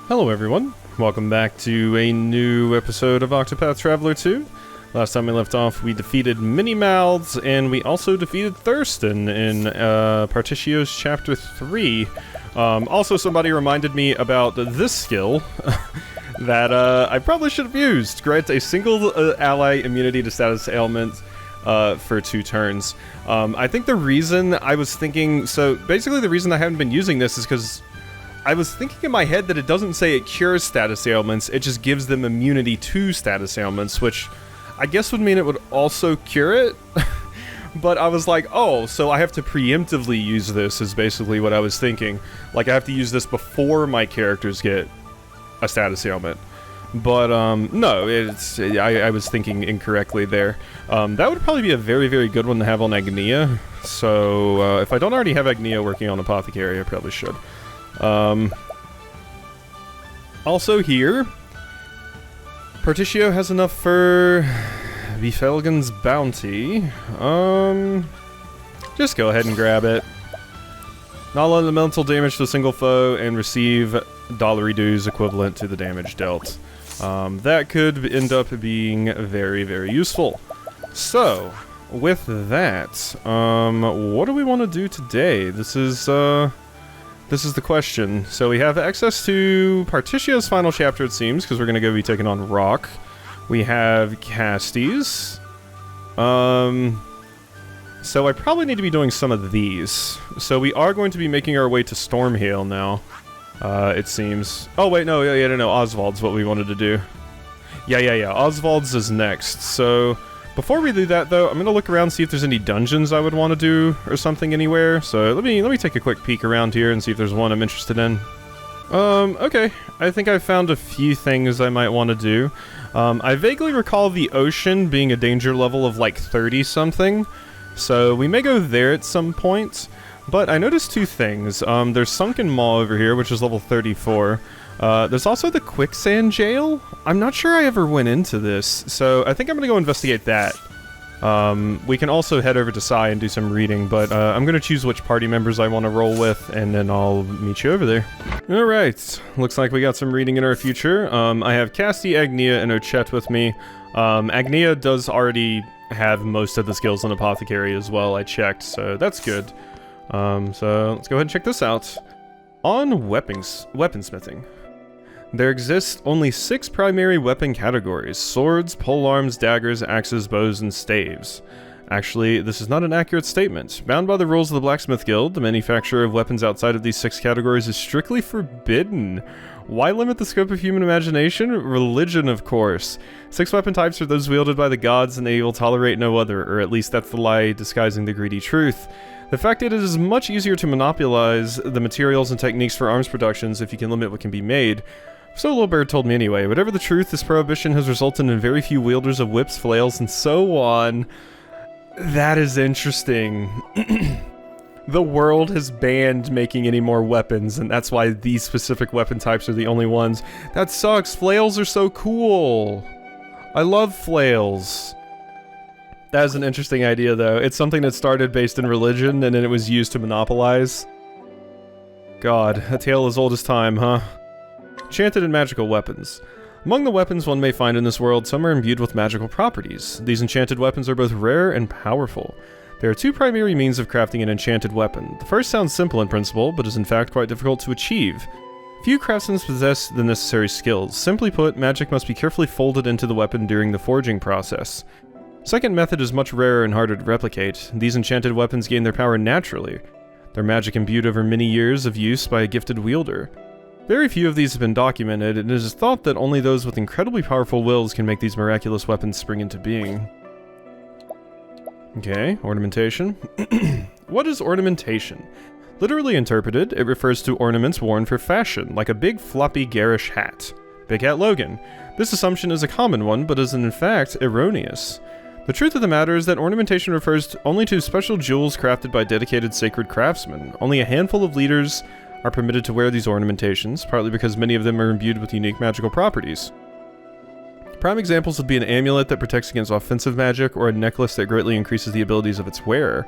Hello everyone, welcome back to a new episode of Octopath Traveler 2. Last time we left off, we defeated Mini Mouths, and we also defeated Thurston in Partitio's Chapter 3. Also, somebody reminded me about this skill that I probably should have used. Grant a single ally immunity to status ailments for 2 turns. I think the reason I was thinking... So, basically the reason I haven't been using this is because I was thinking in my head that it doesn't say it cures status ailments, it just gives them immunity to status ailments, which I guess would mean it would also cure it. But I was like, oh, so I have to preemptively use this is basically what I was thinking. Like, I have to use this before my characters get a status ailment. But, no, I was thinking incorrectly there. That would probably be a very, very good one to have on Agnia. So, if I don't already have Agnia working on Apothecary, I probably should. Also here, Partitio has enough for Vifelgen's bounty. Just go ahead and grab it. Non-elemental damage to a single foe and receive dollary dues equivalent to the damage dealt. That could end up being very, very useful. So, with that, what do we want to do today? This is the question. So we have access to Partitio's final chapter, it seems, because we're going to go be taking on Rock. We have Casties. So I probably need to be doing some of these. So we are going to be making our way to Stormhail now, it seems. Oh, wait, no, no, Osvald's what we wanted to do. Yeah, Osvald's is next. So before we do that, though, I'm going to look around and see if there's any dungeons I would want to do or something anywhere. So let me take a quick peek around here and see if there's one I'm interested in. Okay. I think I've found a few things I might want to do. I vaguely recall the ocean being a danger level of like 30-something. So we may go there at some point. But I noticed 2 things. There's Sunken Maw over here, which is level 34. There's also the Quicksand Jail. I'm not sure I ever went into this, so I think I'm gonna go investigate that. We can also head over to Sai and do some reading, but I'm gonna choose which party members I want to roll with, and then I'll meet you over there. Alright, looks like we got some reading in our future. I have Casti, Agnia, and Ochette with me. Agnia does already have most of the skills on Apothecary as well, I checked, so that's good. So let's go ahead and check this out. On weaponsmithing. There exist only 6 primary weapon categories: swords, polearms, daggers, axes, bows, and staves. Actually, this is not an accurate statement. Bound by the rules of the Blacksmith Guild, the manufacture of weapons outside of these 6 categories is strictly forbidden. Why limit the scope of human imagination? Religion, of course. 6 weapon types are those wielded by the gods, and they will tolerate no other, or at least that's the lie disguising the greedy truth. The fact that it is much easier to monopolize the materials and techniques for arms productions if you can limit what can be made. So Little Bird told me anyway. Whatever the truth, this prohibition has resulted in very few wielders of whips, flails, and so on. That is interesting. The world has banned making any more weapons, and that's why these specific weapon types are the only ones. That sucks. Flails are so cool. I love flails. That is an interesting idea, though. It's something that started based in religion, and then it was used to monopolize. God, a tale as old as time, huh? Enchanted and magical weapons. Among the weapons one may find in this world, some are imbued with magical properties. These enchanted weapons are both rare and powerful. There are 2 primary means of crafting an enchanted weapon. The first sounds simple in principle, but is in fact quite difficult to achieve. Few craftsmen possess the necessary skills. Simply put, magic must be carefully folded into the weapon during the forging process. Second method is much rarer and harder to replicate. These enchanted weapons gain their power naturally. Their magic imbued over many years of use by a gifted wielder. Very few of these have been documented, and it is thought that only those with incredibly powerful wills can make these miraculous weapons spring into being. Okay, ornamentation. What is ornamentation? Literally interpreted, it refers to ornaments worn for fashion, like a big floppy garish hat. Big Hat Logan. This assumption is a common one, but is in fact erroneous. The truth of the matter is that ornamentation refers only to special jewels crafted by dedicated sacred craftsmen. Only a handful of leaders are permitted to wear these ornamentations, partly because many of them are imbued with unique magical properties. Prime examples would be an amulet that protects against offensive magic, or a necklace that greatly increases the abilities of its wearer.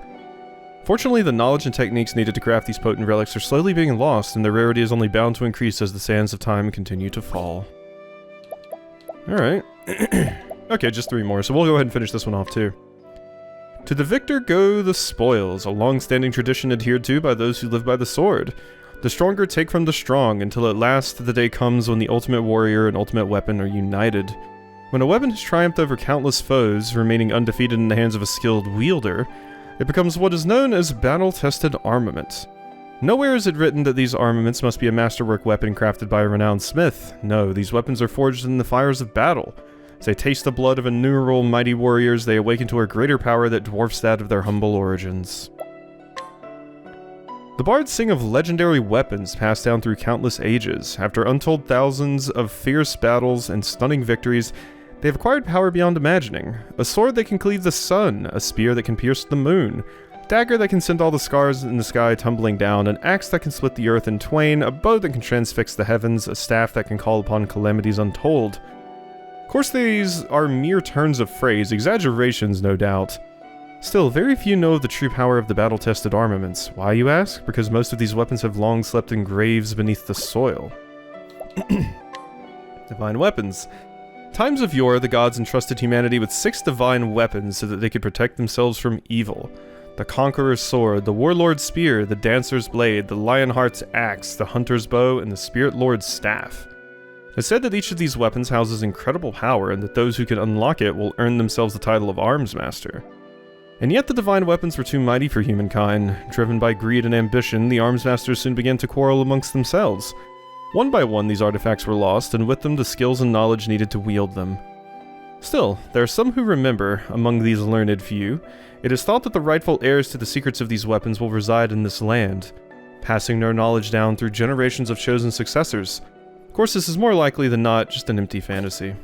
Fortunately, the knowledge and techniques needed to craft these potent relics are slowly being lost, and their rarity is only bound to increase as the sands of time continue to fall. Alright. Okay, just 3 more, so we'll go ahead and finish this one off too. To the victor go the spoils, a long-standing tradition adhered to by those who live by the sword. The stronger take from the strong, until at last the day comes when the ultimate warrior and ultimate weapon are united. When a weapon has triumphed over countless foes, remaining undefeated in the hands of a skilled wielder, it becomes what is known as battle-tested armament. Nowhere is it written that these armaments must be a masterwork weapon crafted by a renowned smith. No, these weapons are forged in the fires of battle. As they taste the blood of innumerable mighty warriors, they awaken to a greater power that dwarfs that of their humble origins. The bards sing of legendary weapons passed down through countless ages. After untold thousands of fierce battles and stunning victories, they have acquired power beyond imagining. A sword that can cleave the sun, a spear that can pierce the moon, a dagger that can send all the stars in the sky tumbling down, an axe that can split the earth in twain, a bow that can transfix the heavens, a staff that can call upon calamities untold. Of course, these are mere turns of phrase, exaggerations no doubt. Still, very few know of the true power of the battle-tested armaments. Why, you ask? Because most of these weapons have long slept in graves beneath the soil. Divine weapons. Times of yore, the gods entrusted humanity with 6 divine weapons so that they could protect themselves from evil. The conqueror's sword, the warlord's spear, the dancer's blade, the lionheart's axe, the hunter's bow, and the spirit lord's staff. It's said that each of these weapons houses incredible power, and that those who can unlock it will earn themselves the title of Arms Master. And yet the divine weapons were too mighty for humankind. Driven by greed and ambition, the Arms Masters soon began to quarrel amongst themselves. One by one, these artifacts were lost, and with them the skills and knowledge needed to wield them. Still, there are some who remember, among these learned few. It is thought that the rightful heirs to the secrets of these weapons will reside in this land, passing their knowledge down through generations of chosen successors. Of course, this is more likely than not just an empty fantasy.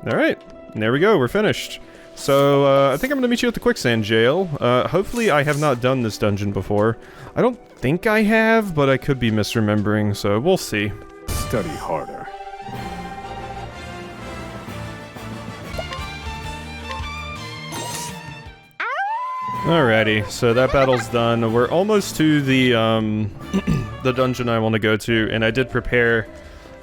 Alright, there we go, we're finished. So, I think I'm going to meet you at the quicksand jail. Hopefully I have not done this dungeon before. I don't think I have, but I could be misremembering, so we'll see. Study harder. Alrighty, so that battle's done. We're almost to the, the dungeon I want to go to, and I did prepare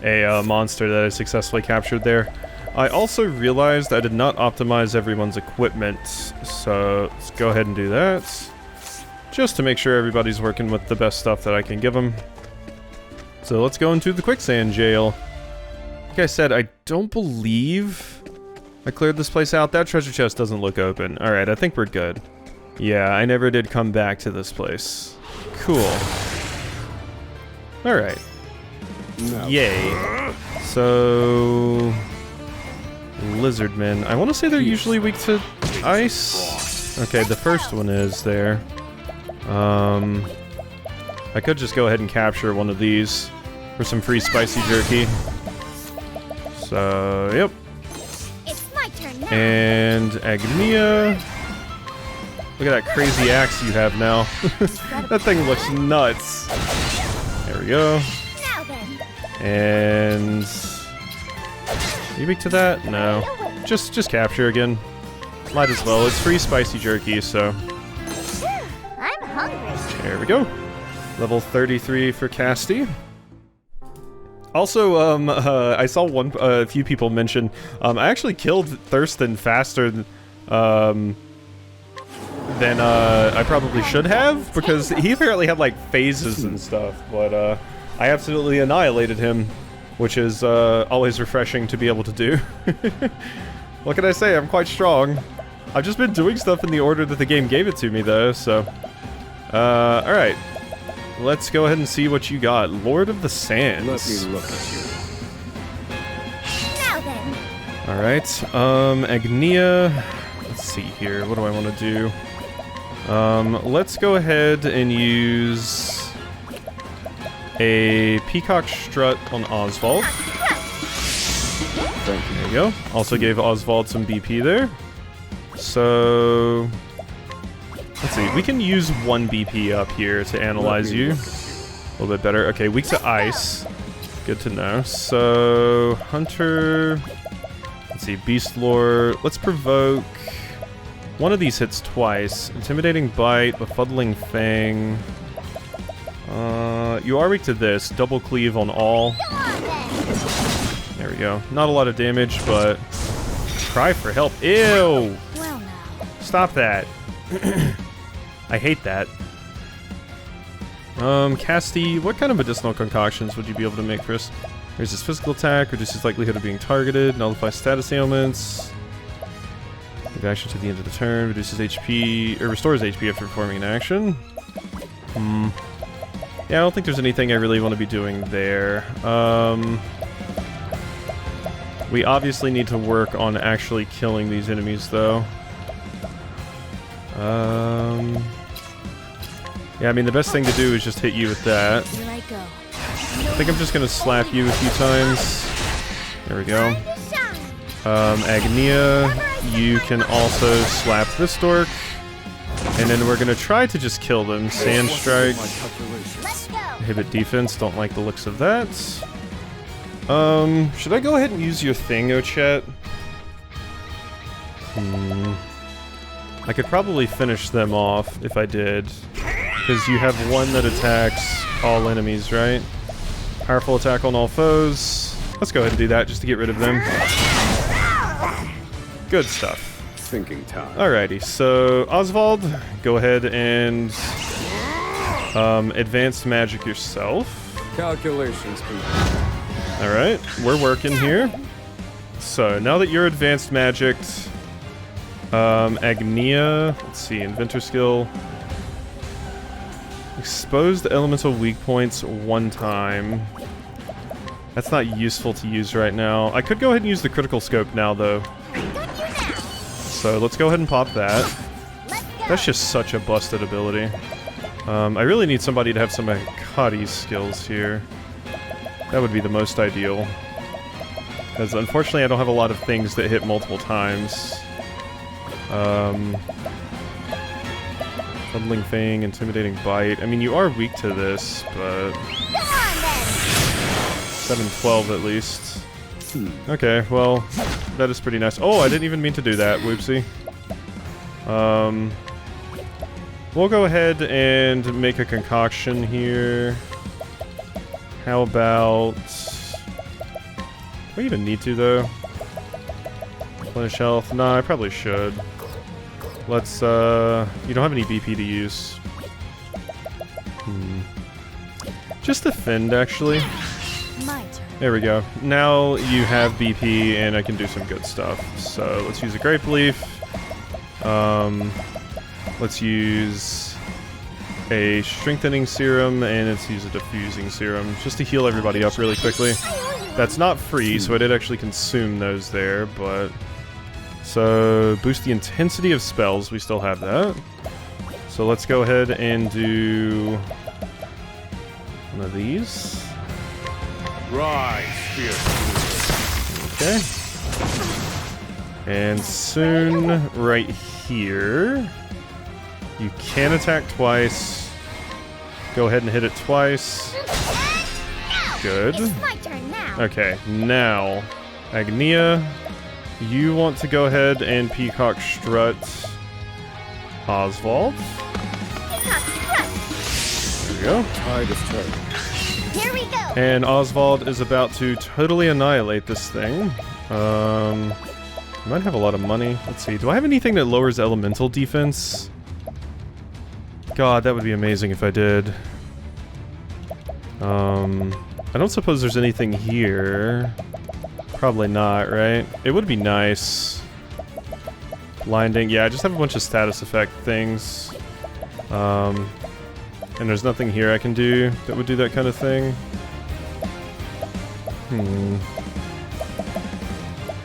a monster that I successfully captured there. I also realized I did not optimize everyone's equipment, so let's go ahead and do that. Just to make sure everybody's working with the best stuff that I can give them. So let's go into the quicksand jail. Like I said, I don't believe I cleared this place out. That treasure chest doesn't look open. Alright, I think we're good. Yeah, I never did come back to this place. Cool. Alright. No. Yay. So... Lizardmen. I want to say they're usually weak to ice. Okay, the first one is there. I could just go ahead and capture one of these for some free spicy jerky. So, yep. It's my turn now. And Agnia. Look at that crazy axe you have now. That thing looks nuts. There we go. Now then. And... Are you weak to that? No. Just capture again. Might as well. It's free spicy jerky, so... I'm hungry. There we go. Level 33 for Casty. Also, I saw a few people mention, I actually killed Thurston faster than I probably should have, because he apparently had, like, phases and stuff, but, I absolutely annihilated him, which is, always refreshing to be able to do. What can I say? I'm quite strong. I've just been doing stuff in the order that the game gave it to me, though, so... alright. Let's go ahead and see what you got. Lord of the Sands. Let me look at you. Now then. Alright, Agnia... Let's see here, what do I want to do? Let's go ahead and use... a Peacock Strut on Osvald. There you go. Also gave Osvald some BP there. So... Let's see, we can use 1 BP up here to analyze you. A little bit better. Okay, weak to ice. Good to know. So, Hunter... Let's see, Beast Lore. Let's provoke... One of these hits twice. Intimidating Bite, Befuddling Fang. You are weak to this. Double Cleave on all. Go on then. There we go. Not a lot of damage, but... Cry for help. Ew! Well now. Stop that. I hate that. Casty, what kind of medicinal concoctions would you be able to make for us? Raises physical attack, reduces likelihood of being targeted, nullifies status ailments. Give action to the end of the turn, reduces HP, or restores HP after performing an action. Yeah, I don't think there's anything I really want to be doing there. We obviously need to work on actually killing these enemies, though. Yeah, I mean, the best thing to do is just hit you with that. Here I go. I think I'm just gonna slap you a few times. There we go. Agnia, you can also slap this dork. And then we're gonna try to just kill them. Sand Strike. Let's go. Inhibit defense, don't like the looks of that. Should I go ahead and use your thing, Ochet? I could probably finish them off if I did. Because you have one that attacks all enemies, right? Powerful attack on all foes. Let's go ahead and do that just to get rid of them. Good stuff. Thinking time. Alrighty, so Osvald, go ahead and advanced magic yourself. Calculations complete. Alright, we're working here. So now that you're advanced magicked, Agnia, let's see, inventor skill. Exposed elemental weak points one time. That's not useful to use right now. I could go ahead and use the critical scope now, though. So let's go ahead and pop that. That's just such a busted ability. I really need somebody to have some of Kadi's skills here. That would be the most ideal. Because unfortunately I don't have a lot of things that hit multiple times. Fuddling Fang, Intimidating Bite. I mean, you are weak to this, but... 7-12 at least. Okay, well, that is pretty nice. Oh, I didn't even mean to do that. Whoopsie. We'll go ahead and make a concoction here. How about... Do we even need to, though? Replenish health? Nah, I probably should. Let's, you don't have any BP to use. Just defend, actually. My turn. There we go. Now you have BP, and I can do some good stuff. So, let's use a Grape Leaf. Let's use a Strengthening Serum, and let's use a Diffusing Serum, just to heal everybody up really quickly. That's not free, so I did actually consume those there, but... So, boost the intensity of spells, we still have that. So let's go ahead and do... one of these. Rise, Okay. And soon, right here, you can attack twice. Go ahead and hit it twice. Good. It's my turn now. Okay, now, Agnia, you want to go ahead and Peacock Strut Osvald. Peacock strut. There we go. Tide is turning. Here we go. And Osvald is about to totally annihilate this thing. Might have a lot of money. Let's see. Do I have anything that lowers elemental defense? God, that would be amazing if I did. I don't suppose there's anything here. Probably not, right? It would be nice. Blinding. Yeah, I just have a bunch of status effect things. And there's nothing here I can do that would do that kind of thing.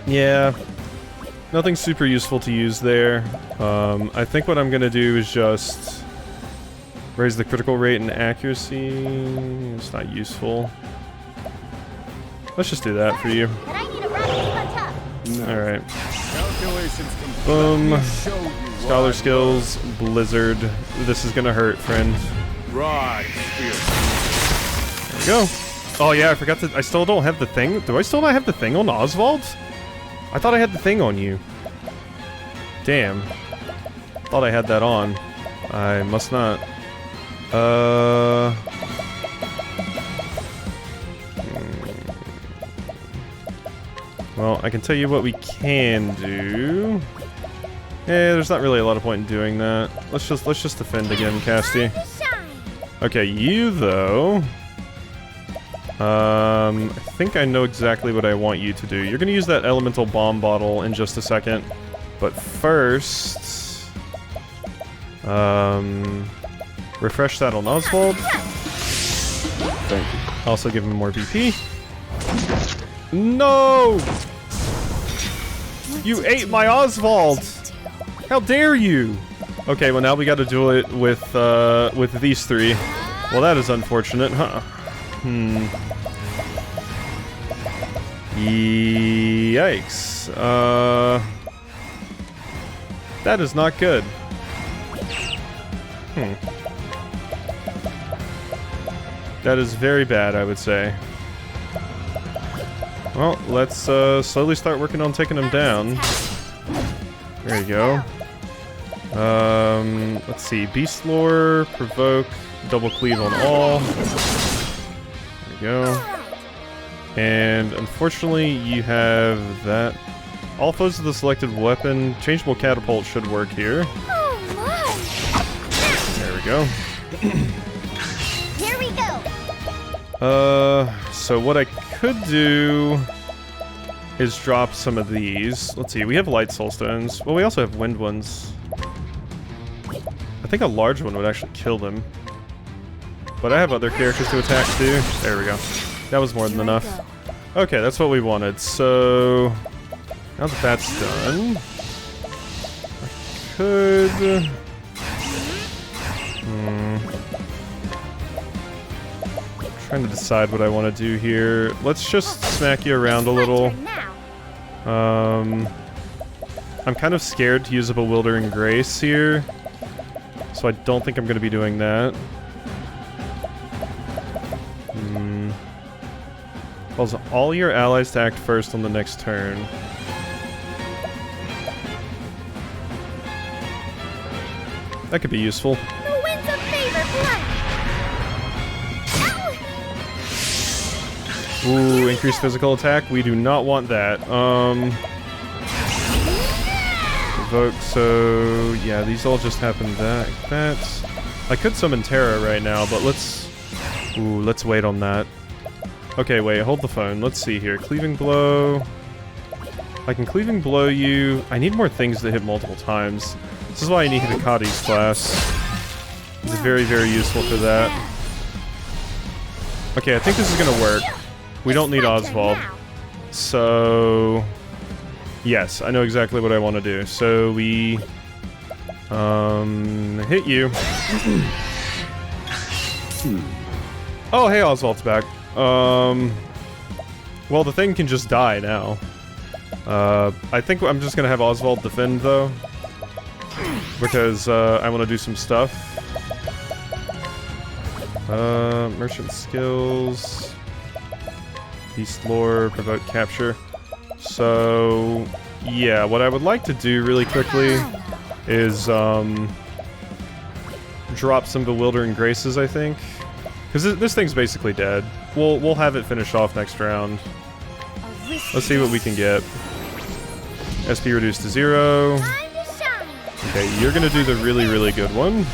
Yeah. Nothing super useful to use there. I think what I'm gonna do is just raise the critical rate and accuracy. It's not useful. Let's just do that for you. But I need a rocket on top. Alright. Calculations complete. Boom. Let me show you Scholar what skills, Blizzard. This is gonna hurt, friend. Rise, There we go. Oh yeah, I forgot to. I still don't have the thing. Do I still not have the thing on Osvald? I thought I had the thing on you. Damn. Thought I had that on. I must not. Well, I can tell you what we can do. There's not really a lot of point in doing that. Let's just defend again, Casty. Okay, you though. I think I know exactly what I want you to do. You're gonna use that elemental bomb bottle in just a second, but first, refresh that on Osvald. Thank you. Also give him more BP. No! You ate my Osvald! How dare you! Okay, well now we gotta do it with these three. Well, that is unfortunate, huh? Yikes. That is not good. That is very bad, I would say. Well, let's slowly start working on taking them down. There you go. Let's see. Beast Lore, Provoke, Double Cleave on all. There you go. And unfortunately, you have that. All foes of the selected weapon. Changeable Catapult should work here. There we go. Here we go. So what I could do is drop some of these. Let's see, we have Light Soul Stones. Well, we also have Wind ones. I think a large one would actually kill them. But I have other characters to attack too. There we go. That was more than enough. Okay, that's what we wanted. So now that that's done, I could... Trying to decide what I want to do here. Let's just smack you around a little. I'm kind of scared to use a Bewildering Grace here, so I don't think I'm going to be doing that. Calls all your allies to act first on the next turn. That could be useful. The winds of favor blow. Ooh, increased physical attack. We do not want that. Provoke, so yeah, these all just happen that. I could summon Terra right now, but let's wait on that. Okay, wait, hold the phone. Let's see here. Cleaving Blow. I can Cleaving Blow you. I need more things that hit multiple times. This is why I need Hidakari's class. It's very, very useful for that. Okay, I think this is gonna work. We don't need Osvald. So... yes, I know exactly what I want to do. So we... hit you. Oh, hey, Osvald's back. Well, the thing can just die now. I think I'm just gonna have Osvald defend, though. Because, I want to do some stuff. Merchant Skills... Beast Lore, Provoke Capture. So, yeah, what I would like to do really quickly is, drop some Bewildering Graces, I think. Because this thing's basically dead. We'll have it finished off next round. Let's see what we can get. SP reduced to 0. Okay, you're gonna do the really, really good one.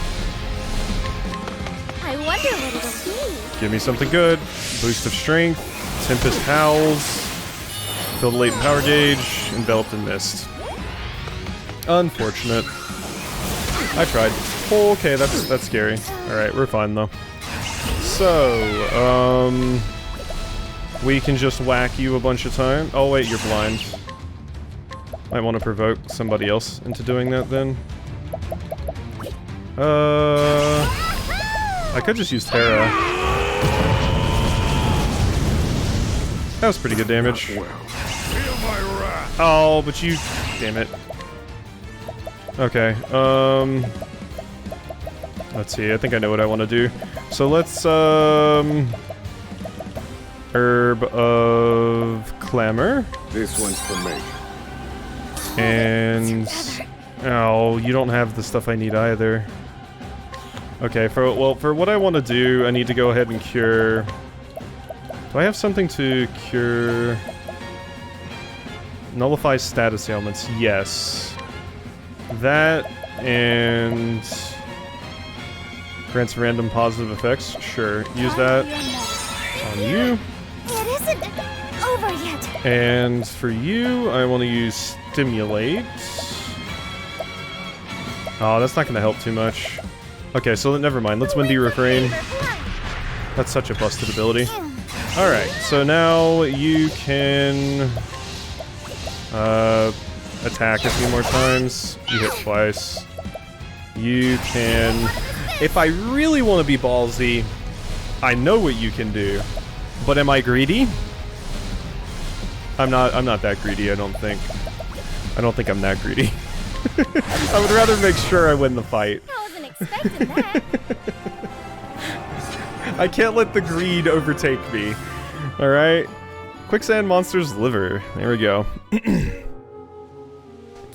I wonder what it'll be. Give me something good. Boost of Strength. Tempest Howls. Fill the latent power gauge. Enveloped in Mist. Unfortunate. I tried. Okay, that's scary. Alright, we're fine though. So, we can just whack you a bunch of times. Oh wait, you're blind. Might want to provoke somebody else into doing that then. I could just use Terra. That was pretty good damage. Oh, but you... damn it. Okay, let's see, I think I know what I want to do. So let's, Herb of Clamor. This one's for me. And Oh, you don't have the stuff I need either. Okay, for what I want to do, I need to go ahead and cure... Do I have something to cure... Nullify status ailments? Yes. That, and... Grants random positive effects? Sure, use that on you. It isn't over yet. And for you, I want to use Stimulate. Oh, that's not going to help too much. Okay, so never mind. Let's Windy Refrain. That's such a busted ability. Alright, so now you can attack a few more times. You hit twice. You can... If I really want to be ballsy, I know what you can do. But am I greedy? I'm not that greedy, I don't think. I don't think I'm that greedy. I would rather make sure I win the fight. I wasn't expecting that. I can't let the greed overtake me. Alright. Quicksand Monster's Liver. There we go.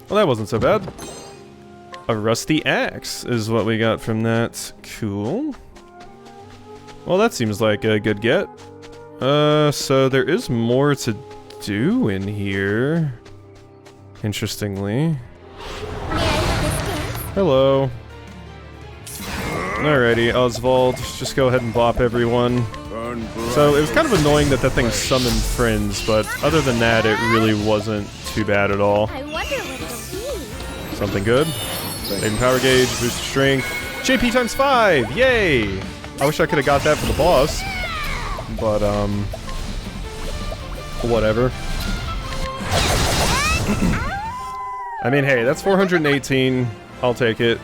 Well, that wasn't so bad. A Rusty Axe is what we got from that. Cool. Well, that seems like a good get. So there is more to do in here. Interestingly. Hello. Alrighty, Osvald, just go ahead and bop everyone. So it was kind of annoying that thing summoned friends, but other than that, it really wasn't too bad at all. I wonder what it'll be. Something good. Maiden Power Gauge, boost strength. JP times 5! Yay! I wish I could have got that for the boss. But, whatever. I mean, hey, that's 418. I'll take it.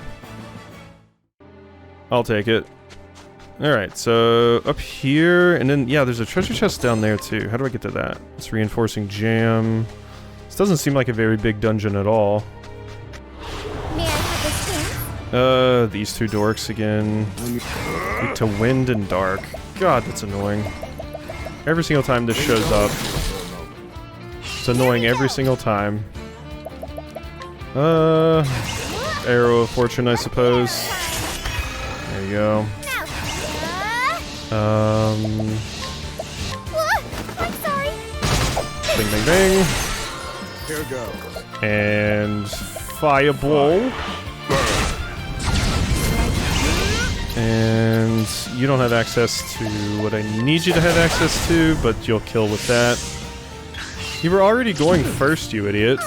I'll take it. Alright, so up here, and then, yeah, there's a treasure chest down there too. How do I get to that? It's reinforcing jam. This doesn't seem like a very big dungeon at all. May I have this thing? These two dorks again. Weak to wind and dark. God, that's annoying. Every single time this shows up. It's annoying every single time. Arrow of Fortune, I suppose. There you go. I'm sorry. Bing, bing, bing. Here goes. And Fireball. And you don't have access to what I need you to have access to, but you'll kill with that. You were already going first, you idiot.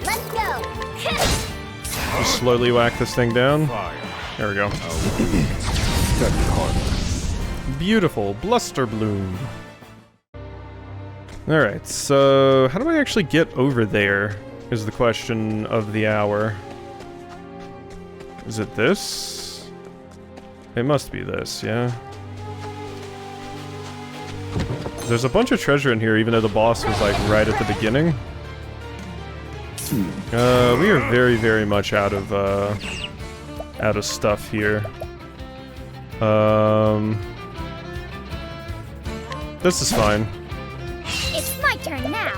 Let's go. Just slowly whack this thing down. There we go. Beautiful. Bluster Bloom. Alright, so how do I actually get over there is the question of the hour. Is it this? It must be this, yeah. There's a bunch of treasure in here, even though the boss was like right at the beginning. We are very, very much out of stuff here. This is fine. It's my turn now.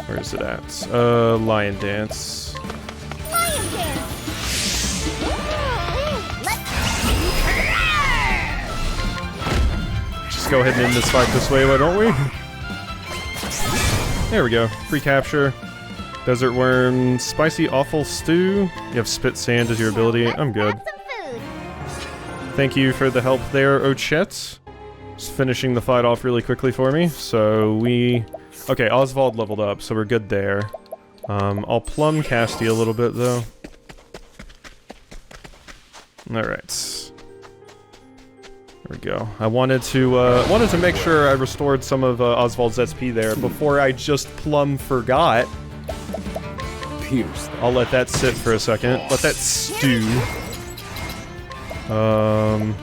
Where is it at? Lion Dance. Lion dance. Just go ahead and end this fight this way, why don't we? There we go. Free capture. Desert Worm. Spicy Awful Stew. You have Spit Sand as your ability. I'm good. Some food. Thank you for the help there, Ochette. Just finishing the fight off really quickly for me. So we... Okay, Osvald leveled up, so we're good there. I'll plum Casty a little bit, though. Alright. There we go. I wanted to make sure I restored some of Osvald's SP there before I just plumb forgot. Pierce. I'll let that sit for a second. Let that stew. Bang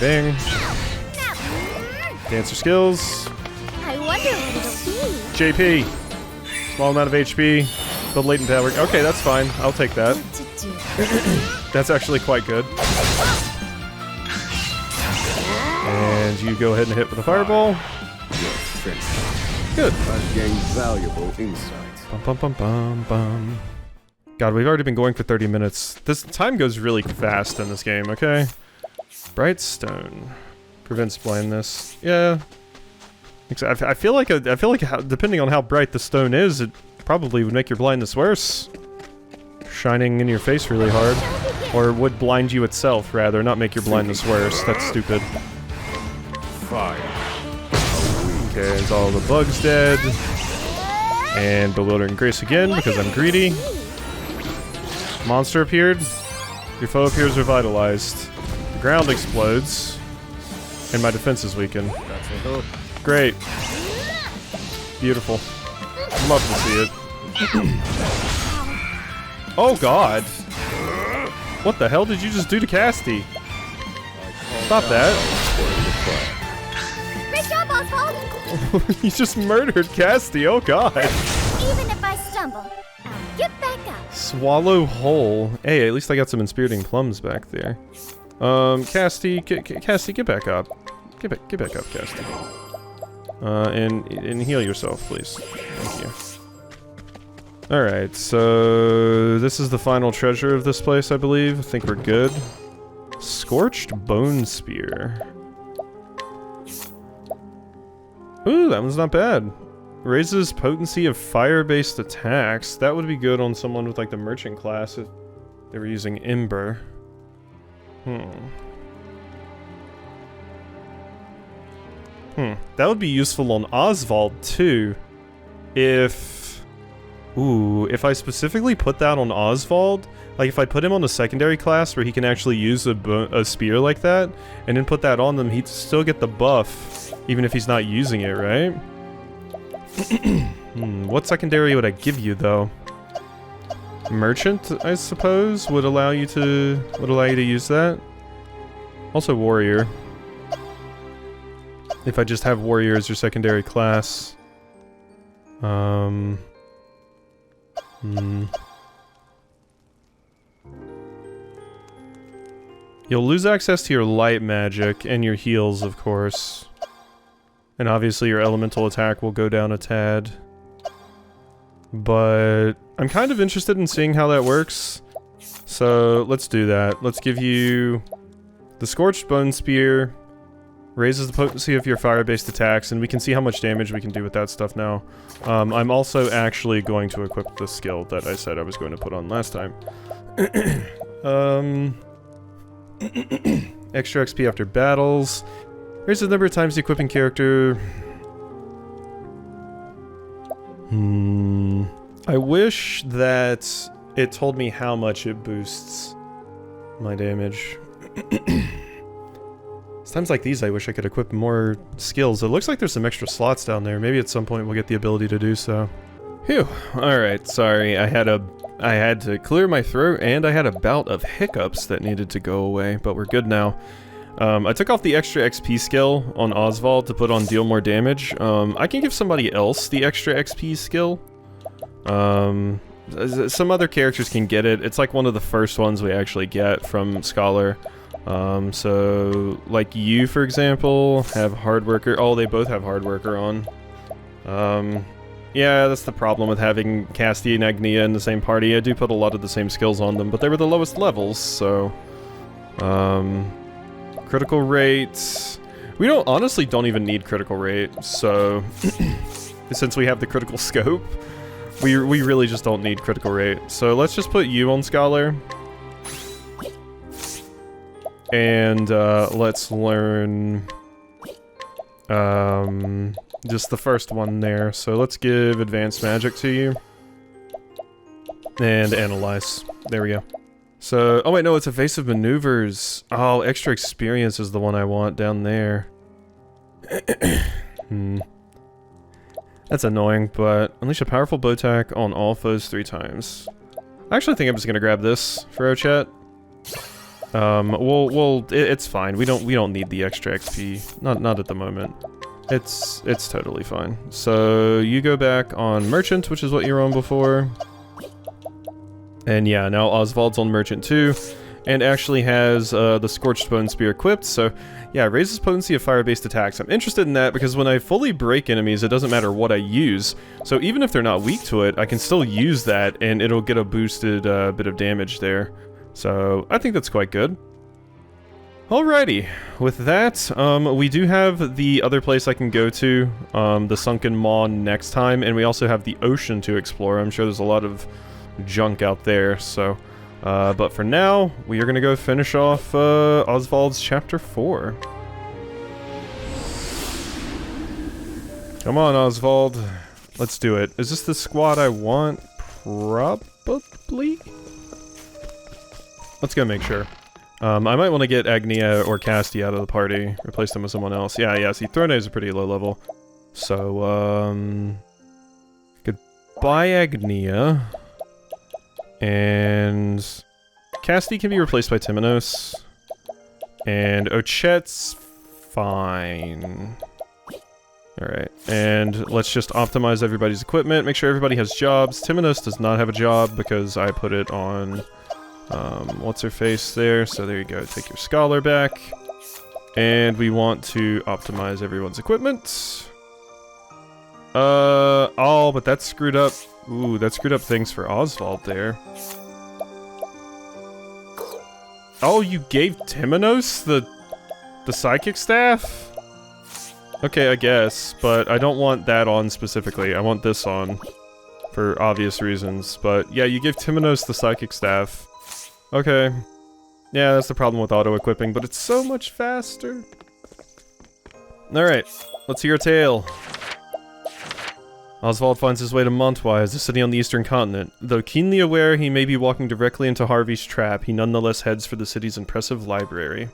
bang. Dancer skills. I wonder what it'll be. JP. Small amount of HP. Build latent power. Okay, that's fine. I'll take that. That's actually quite good. And you go ahead and hit with a fireball. good. I've gained valuable insights. Bum, bum, bum, bum, bum. God, we've already been going for 30 minutes. This time goes really fast in this game, okay? Bright stone. Prevents blindness. Yeah. I feel like depending on how bright the stone is, it probably would make your blindness worse. Shining in your face really hard. Or would blind you itself, rather, not make your blindness worse. That's stupid. Fire. Okay, is all the bugs dead? And Bewildering Grace again, because I'm greedy. Monster appeared. Your foe appears revitalized. The ground explodes. And my defense is weakened. That's a hook. Great. Beautiful. Love to see it. Oh god! What the hell did you just do to Casty? Stop that. Great job, Osvald! You just murdered Casty, oh god! Even if I stumble, I'll get back up. Swallow whole. Hey, at least I got some inspiriting plums back there. Casty, Casty, get back up. Get back up, Casty. And heal yourself, please. Thank you. Alright, so this is the final treasure of this place, I believe. I think we're good. Scorched Bone Spear. Ooh, that one's not bad. Raises potency of fire-based attacks. That would be good on someone with like the merchant class if they were using Ember. That would be useful on Osvald too. If I specifically put that on Osvald, like if I put him on a secondary class where he can actually use a spear like that, and then put that on them, he'd still get the buff, even if he's not using it, right? What secondary would I give you though? Merchant, I suppose, would allow you to use that. Also warrior. If I just have warrior as your secondary class. You'll lose access to your light magic and your heals, of course. And obviously your elemental attack will go down a tad. But I'm kind of interested in seeing how that works. So let's do that. Let's give you the Scorched Bone Spear. Raises the potency of your fire-based attacks, and we can see how much damage we can do with that stuff now. I'm also actually going to equip the skill that I said I was going to put on last time. Extra XP after battles. Raises the number of times the equipping character... I wish that it told me how much it boosts my damage. Times like these, I wish I could equip more skills. It looks like there's some extra slots down there. Maybe at some point we'll get the ability to do so. Phew. Alright, sorry. I had to clear my throat, and I had a bout of hiccups that needed to go away, but we're good now. I took off the extra XP skill on Osvald to put on deal more damage. I can give somebody else the extra XP skill. Some other characters can get it. It's like one of the first ones we actually get from Scholar. So, like you, for example, have Hard Worker. Oh, they both have Hard Worker on. Yeah, that's the problem with having Casty and Agnia in the same party. I do put a lot of the same skills on them, but they were the lowest levels, so... critical rate... We honestly don't even need critical rate, so... since we have the critical scope, we really just don't need critical rate. So let's just put you on Scholar. And, let's learn, just the first one there. So let's give Advanced Magic to you. And Analyze. There we go. So, oh wait, no, it's Evasive Maneuvers. Oh, Extra Experience is the one I want down there. That's annoying, but unleash a powerful bow attack on all foes 3 times. I actually think I'm just gonna grab this for our chat. It's fine. We don't need the extra XP. Not at the moment. It's totally fine. So you go back on Merchant, which is what you were on before. And yeah, now Osvald's on Merchant too. and actually has the Scorched Bone Spear equipped, so yeah, raises potency of fire-based attacks. I'm interested in that because when I fully break enemies, it doesn't matter what I use, so even if they're not weak to it, I can still use that, and it'll get a boosted bit of damage there. So I think that's quite good. Alrighty, with that, we do have the other place I can go to, the Sunken Maw next time, and we also have the ocean to explore. I'm sure there's a lot of junk out there, so... but for now, we are going to go finish off Osvald's Chapter 4. Come on, Osvald. Let's do it. Is this the squad I want? Probably? Let's go make sure. I might want to get Agnia or Casti out of the party. Replace them with someone else. Yeah, see, Throne is a pretty low level. So, goodbye, Agnia. And Casti can be replaced by Timonos. And Ochet's fine. Alright, and let's just optimize everybody's equipment, make sure everybody has jobs. Timonos does not have a job because I put it on, what's-her-face there, so there you go, take your Scholar back. And we want to optimize everyone's equipment. Oh, but that screwed up. Ooh, that screwed up things for Osvald there. Oh, you gave Timonos the psychic staff? Okay, I guess, but I don't want that on specifically. I want this on for obvious reasons. But yeah, you give Timonos the psychic staff. Okay. Yeah, that's the problem with auto-equipping, but it's so much faster. Alright, let's hear a tale. Osvald finds his way to Montwise, a city on the eastern continent. Though keenly aware he may be walking directly into Harvey's trap, he nonetheless heads for the city's impressive library.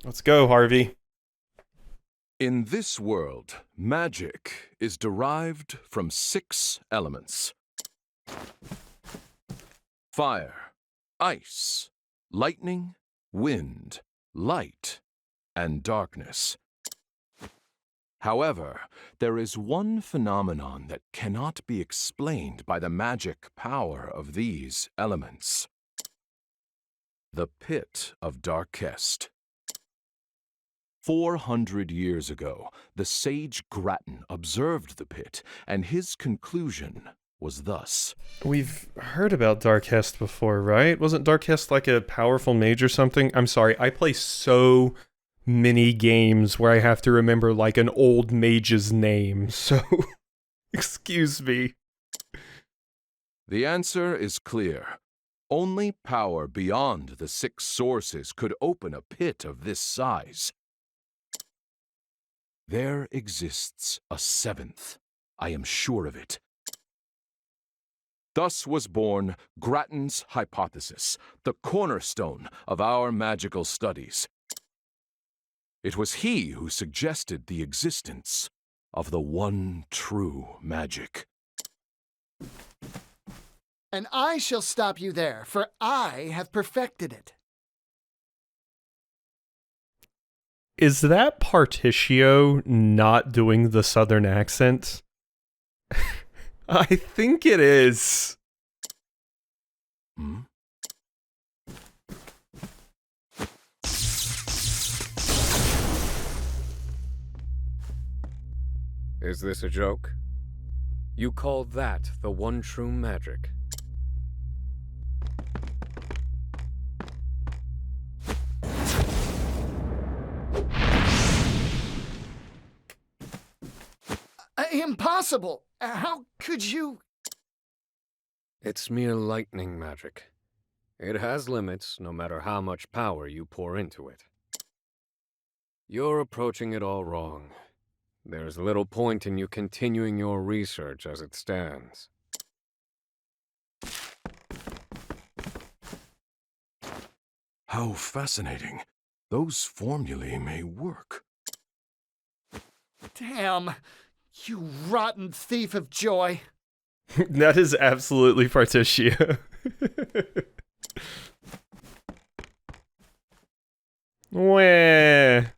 Let's go, Harvey. In this world, magic is derived from 6 elements. Fire, ice, lightning, wind, light, and darkness. However, there is one phenomenon that cannot be explained by the magic power of these elements. The Pit of Darkest. 400 years ago, the sage Grattan observed the pit, and his conclusion was thus. We've heard about Darkest before, right? Wasn't Darkest like a powerful mage or something? I'm sorry, I play so many games where I have to remember like an old mage's name, so excuse me. The answer is clear. Only power beyond the 6 sources could open a pit of this size. There exists a 7th. I am sure of it. Thus was born Grattan's hypothesis, the cornerstone of our magical studies. It was he who suggested the existence of the one true magic. And I shall stop you there, for I have perfected it. Is that Partitio not doing the southern accent? I think it is. Hmm? Is this a joke? You call that the one true magic? Impossible! How could you? It's mere lightning magic. It has limits, no matter how much power you pour into it. You're approaching it all wrong. There's little point in you continuing your research as it stands. How fascinating. Those formulae may work. Damn! You rotten thief of joy! That is absolutely Partitio. Wah.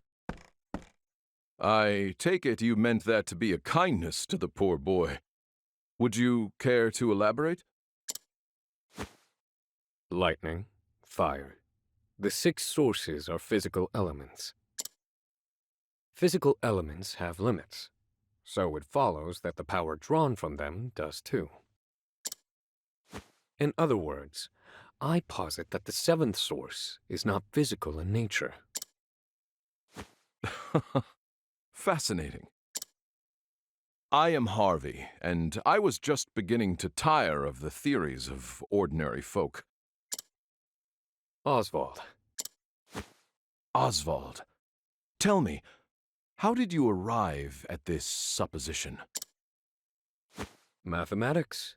I take it you meant that to be a kindness to the poor boy. Would you care to elaborate? Lightning, fire. The 6 sources are physical elements. Physical elements have limits, so it follows that the power drawn from them does too. In other words, I posit that the 7th source is not physical in nature. Fascinating. I am Harvey, and I was just beginning to tire of the theories of ordinary folk. Osvald. Osvald, tell me, how did you arrive at this supposition? Mathematics.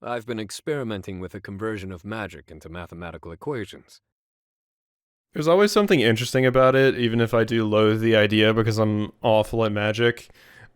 I've been experimenting with the conversion of magic into mathematical equations. There's always something interesting about it, even if I do loathe the idea because I'm awful at magic,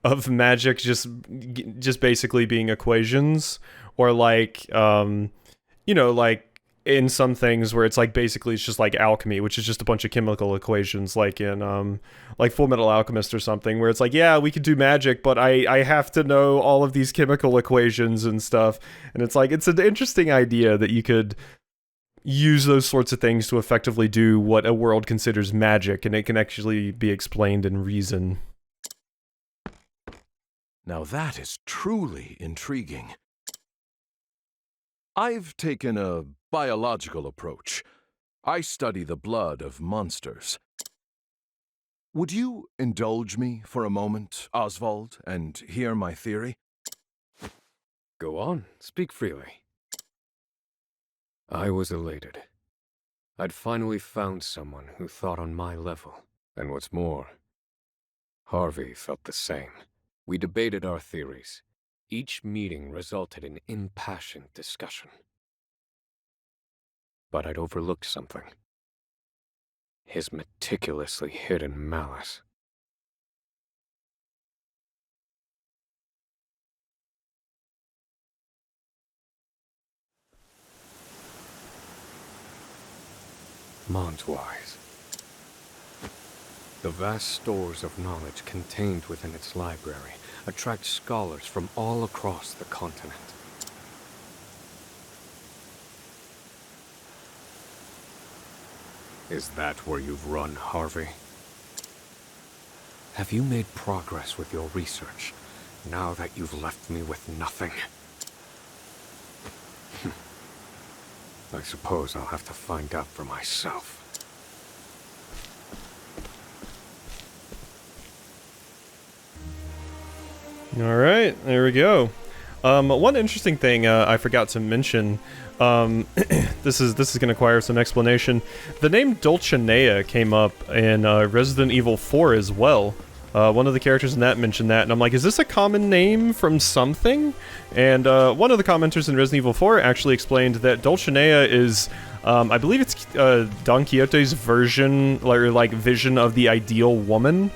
of magic just basically being equations, or like, like in some things where it's like basically it's just like alchemy, which is just a bunch of chemical equations, like in like Full Metal Alchemist or something, where it's like, yeah, we could do magic, but I have to know all of these chemical equations and stuff, and it's like, it's an interesting idea that you could use those sorts of things to effectively do what a world considers magic, and it can actually be explained in reason. Now that is truly intriguing. I've taken a biological approach. I study the blood of monsters. Would you indulge me for a moment, Osvald, and hear my theory? Go on, speak freely. I was elated. I'd finally found someone who thought on my level, and what's more, Harvey felt the same. We debated our theories. Each meeting resulted in impassioned discussion. But I'd overlooked something. His meticulously hidden malice. Montwise. The vast stores of knowledge contained within its library attract scholars from all across the continent. Is that where you've run, Harvey? Have you made progress with your research, now that you've left me with nothing? I suppose I'll have to find out for myself. Alright, there we go. One interesting thing I forgot to mention, this is going to require some explanation. The name Dulcinea came up in Resident Evil 4 as well. One of the characters in that mentioned that, and I'm like, is this a common name from something? And one of the commenters in Resident Evil 4 actually explained that Dulcinea is, I believe it's Don Quixote's version, like vision of the ideal woman.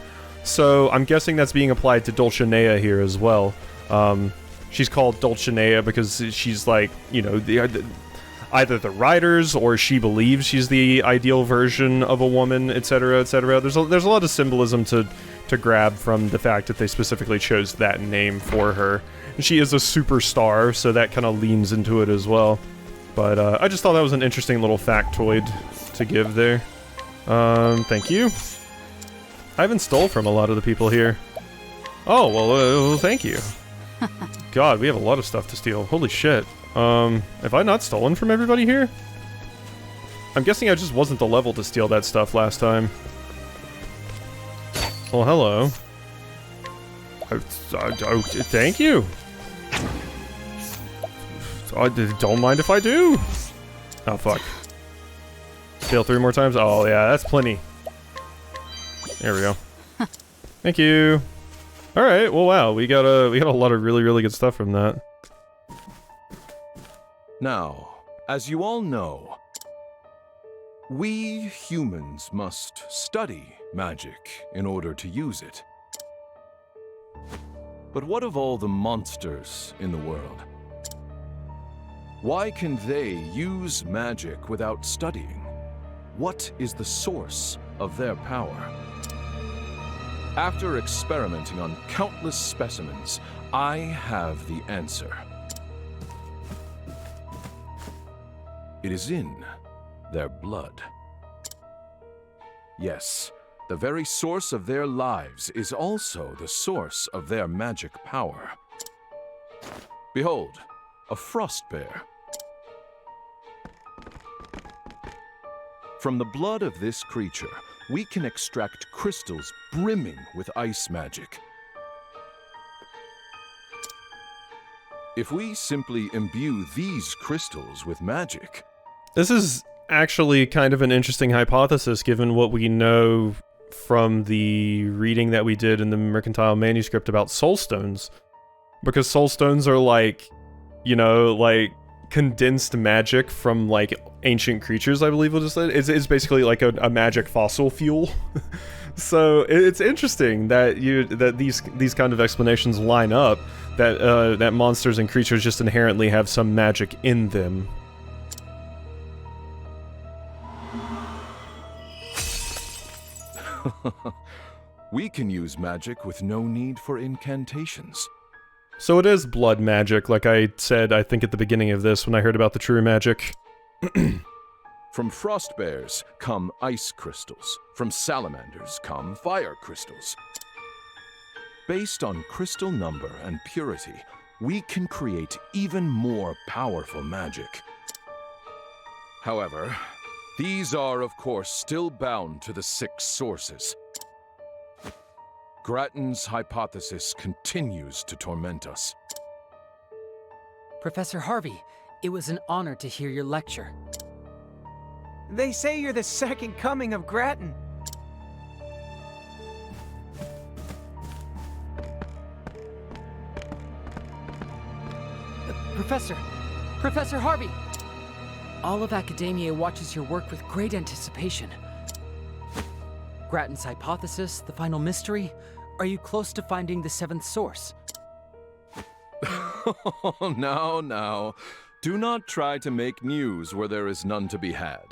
So I'm guessing that's being applied to Dulcinea here as well. She's called Dulcinea because she's like, you know, either the writers or she believes she's the ideal version of a woman, etc., etc. There's a lot of symbolism to grab from the fact that they specifically chose that name for her. And she is a superstar, so that kind of leans into it as well. But I just thought that was an interesting little factoid to give there. Thank you. I haven't stole from a lot of the people here. Oh, well, thank you. God, we have a lot of stuff to steal. Holy shit. Have I not stolen from everybody here? I'm guessing I just wasn't the level to steal that stuff last time. Well, hello. Thank you. Don't mind if I do. Oh, fuck. Steal 3 more times? Oh, yeah, that's plenty. There we go. Thank you. Alright, well, wow, we got a lot of really, really good stuff from that. Now, as you all know, we humans must study magic in order to use it. But what of all the monsters in the world? Why can they use magic without studying? What is the source of their power? After experimenting on countless specimens, I have the answer. It is in their blood. Yes, the very source of their lives is also the source of their magic power. Behold, a frost bear. From the blood of this creature, we can extract crystals brimming with ice magic. If we simply imbue these crystals with magic... This is actually kind of an interesting hypothesis given what we know from the reading that we did in the Mercantile Manuscript about soulstones. Because soulstones are like, you know, like condensed magic from like ancient creatures, I believe we'll just say. It's basically like a magic fossil fuel. So it's interesting that these kind of explanations line up, that that monsters and creatures just inherently have some magic in them. We can use magic with no need for incantations. So it is blood magic, like I said, I think at the beginning of this when I heard about the true magic. From frost bears come ice crystals. From salamanders come fire crystals. Based on crystal number and purity, we can create even more powerful magic. However, these are, of course, still bound to the 6 sources. Grattan's hypothesis continues to torment us. Professor Harvey, it was an honor to hear your lecture. They say you're the second coming of Grattan. Professor Harvey! All of academia watches your work with great anticipation. Grattan's hypothesis, the final mystery. Are you close to finding the 7th source? Now. Do not try to make news where there is none to be had.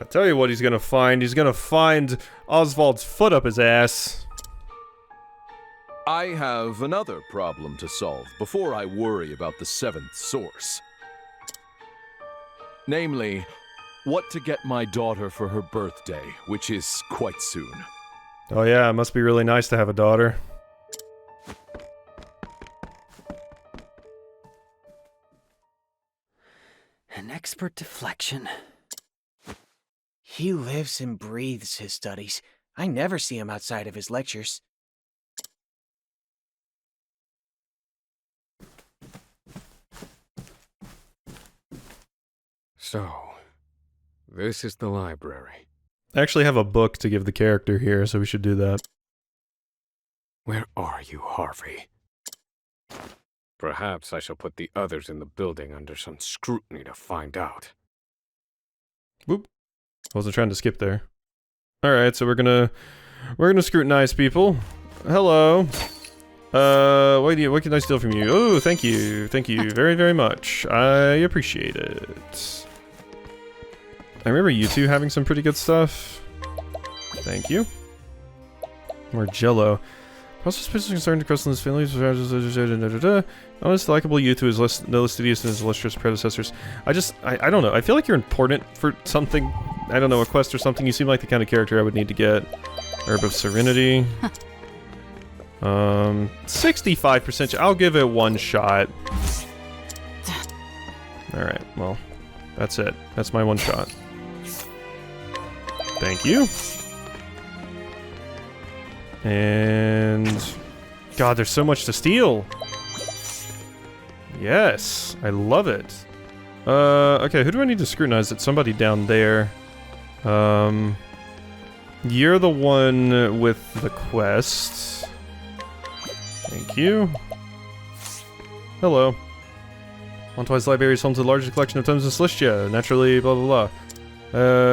I'll tell you what he's gonna find. He's gonna find Osvald's foot up his ass. I have another problem to solve before I worry about the 7th source. Namely, what to get my daughter for her birthday, which is quite soon. Oh yeah, it must be really nice to have a daughter. An expert deflection. He lives and breathes his studies. I never see him outside of his lectures. So, this is the library. I actually have a book to give the character here, so we should do that. Where are you, Harvey? Perhaps I shall put the others in the building under some scrutiny to find out. Whoop. I wasn't trying to skip there. Alright, so we're gonna scrutinize people. Hello. What can I steal from you? Oh, thank you very, very much. I appreciate it. I remember you two having some pretty good stuff. Thank you. More Jello. Process is concerned to Crystallin's family. Honest, likable youth who is no less studious than his illustrious predecessors. I don't know. I feel like you're important for something. I don't know, a quest or something. You seem like the kind of character I would need to get. Herb of Serenity. 65%. I'll give it one shot. Alright, well, that's it. That's my one shot. Thank you. And... God, there's so much to steal! Yes, I love it. Okay, who do I need to scrutinize? It's somebody down there. You're the one with the quest. Thank you. Hello. Montwi's library is home to the largest collection of tomes in Solistia. Naturally, blah blah blah.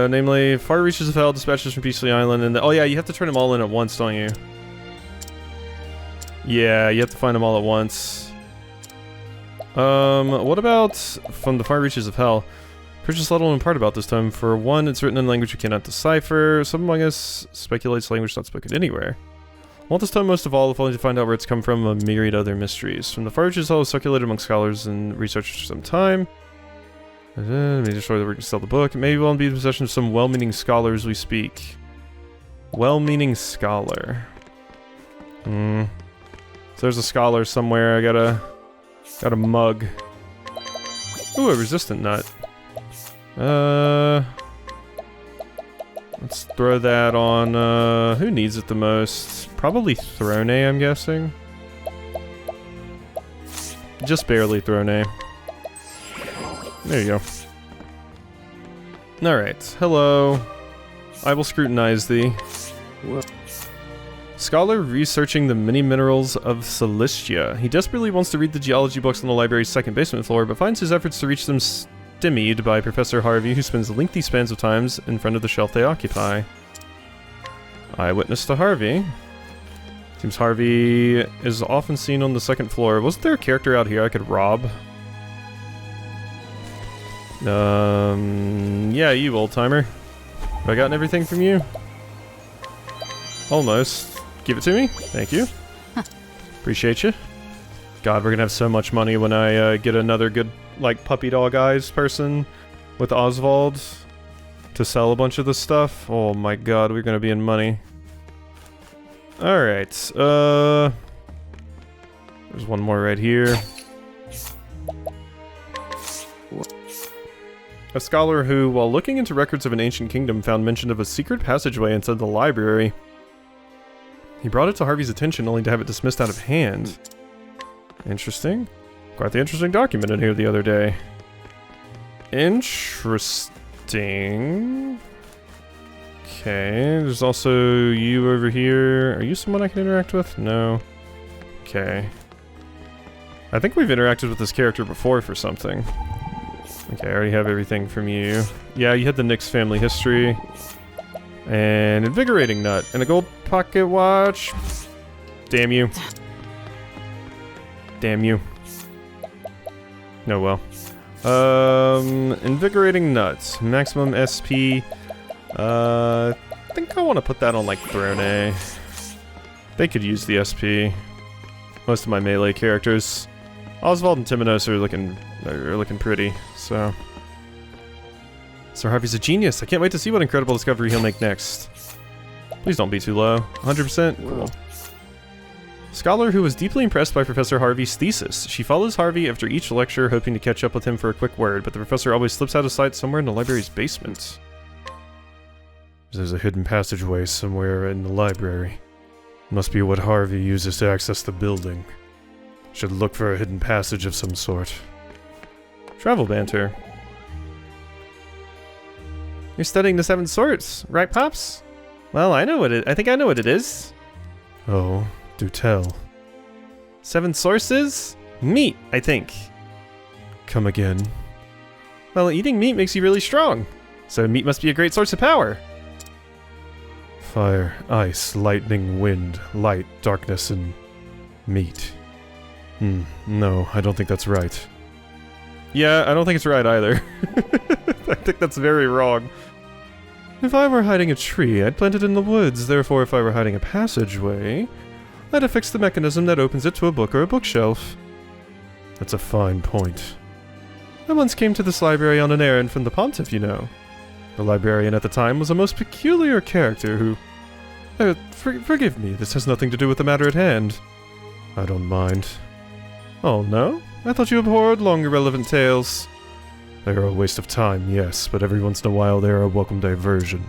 Namely, far reaches of hell, dispatches from Beastly Island, and oh yeah, you have to turn them all in at once, don't you? Yeah, you have to find them all at once. What about from the far reaches of hell? Purchase little in part about this tome. For one, it's written in a language you cannot decipher. Some among us speculates language not spoken anywhere. I want this tome most of all, if only to find out where it's come from, a myriad other mysteries. From the far reaches of hell, circulated among scholars and researchers for some time. Let me destroy the work to sell the book. Maybe we'll be in possession of some well-meaning scholars we speak. Well-meaning scholar. So there's a scholar somewhere. I got a mug. Ooh, a resistant nut. Let's throw that on, who needs it the most? Probably Throne, I'm guessing. Just barely Throne. There you go. Alright, hello. I will scrutinize thee. What? Scholar researching the many minerals of Solistia. He desperately wants to read the geology books on the library's second basement floor, but finds his efforts to reach them stymied by Professor Harvey, who spends lengthy spans of times in front of the shelf they occupy. Eyewitness to Harvey. Seems Harvey is often seen on the second floor. Wasn't there a character out here I could rob? Yeah, you old-timer. Have I gotten everything from you? Almost. Give it to me. Thank you. Appreciate you. God, we're gonna have so much money when I get another good, like, puppy dog eyes person with Osvald to sell a bunch of this stuff. Oh my god, we're gonna be in money. Alright, there's one more right here. A scholar who, while looking into records of an ancient kingdom, found mention of a secret passageway inside the library. He brought it to Harvey's attention only to have it dismissed out of hand. Interesting. Quite the interesting document in here the other day. Interesting. Okay, there's also you over here. Are you someone I can interact with? No. Okay. I think we've interacted with this character before for something. Okay, I already have everything from you. Yeah, you had the Nix family history. And invigorating nut. And a gold pocket watch. Damn you. Damn you. No, well. Invigorating nuts. Maximum SP. I think I want to put that on, like, Throne. They could use the SP. Most of my melee characters. Osvald and Timonos are looking pretty, so... Sir Harvey's a genius. I can't wait to see what incredible discovery he'll make next. Please don't be too low. 100%? Cool. Scholar who was deeply impressed by Professor Harvey's thesis. She follows Harvey after each lecture, hoping to catch up with him for a quick word, but the professor always slips out of sight somewhere in the library's basement. There's a hidden passageway somewhere in the library. Must be what Harvey uses to access the building. Should look for a hidden passage of some sort. Travel banter. You're studying the Seven Swords, right, Pops? Well, I think I know what it is. Oh, do tell. Seven sources? Meat, I think. Come again. Well, eating meat makes you really strong. So meat must be a great source of power. Fire, ice, lightning, wind, light, darkness, and meat. No, I don't think that's right. Yeah, I don't think it's right either. I think that's very wrong. If I were hiding a tree, I'd plant it in the woods. Therefore, if I were hiding a passageway, I'd affix the mechanism that opens it to a book or a bookshelf. That's a fine point. I once came to this library on an errand from the Pontiff, you know. The librarian at the time was a most peculiar character who... forgive me, this has nothing to do with the matter at hand. I don't mind. Oh, no? I thought you abhorred long irrelevant tales. They are a waste of time, yes, but every once in a while they are a welcome diversion.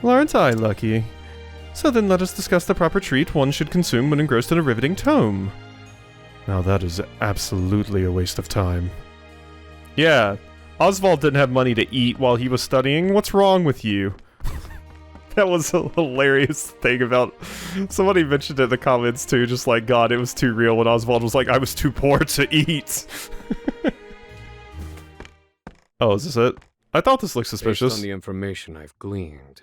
Well, aren't I lucky? So then let us discuss the proper treat one should consume when engrossed in a riveting tome. Now that is absolutely a waste of time. Yeah, Osvald didn't have money to eat while he was studying. What's wrong with you? That was a hilarious thing about... Somebody mentioned it in the comments too, just like, God, it was too real when Osvald was like, I was too poor to eat. Oh, is this it? I thought this looked suspicious. Based on the information I've gleaned,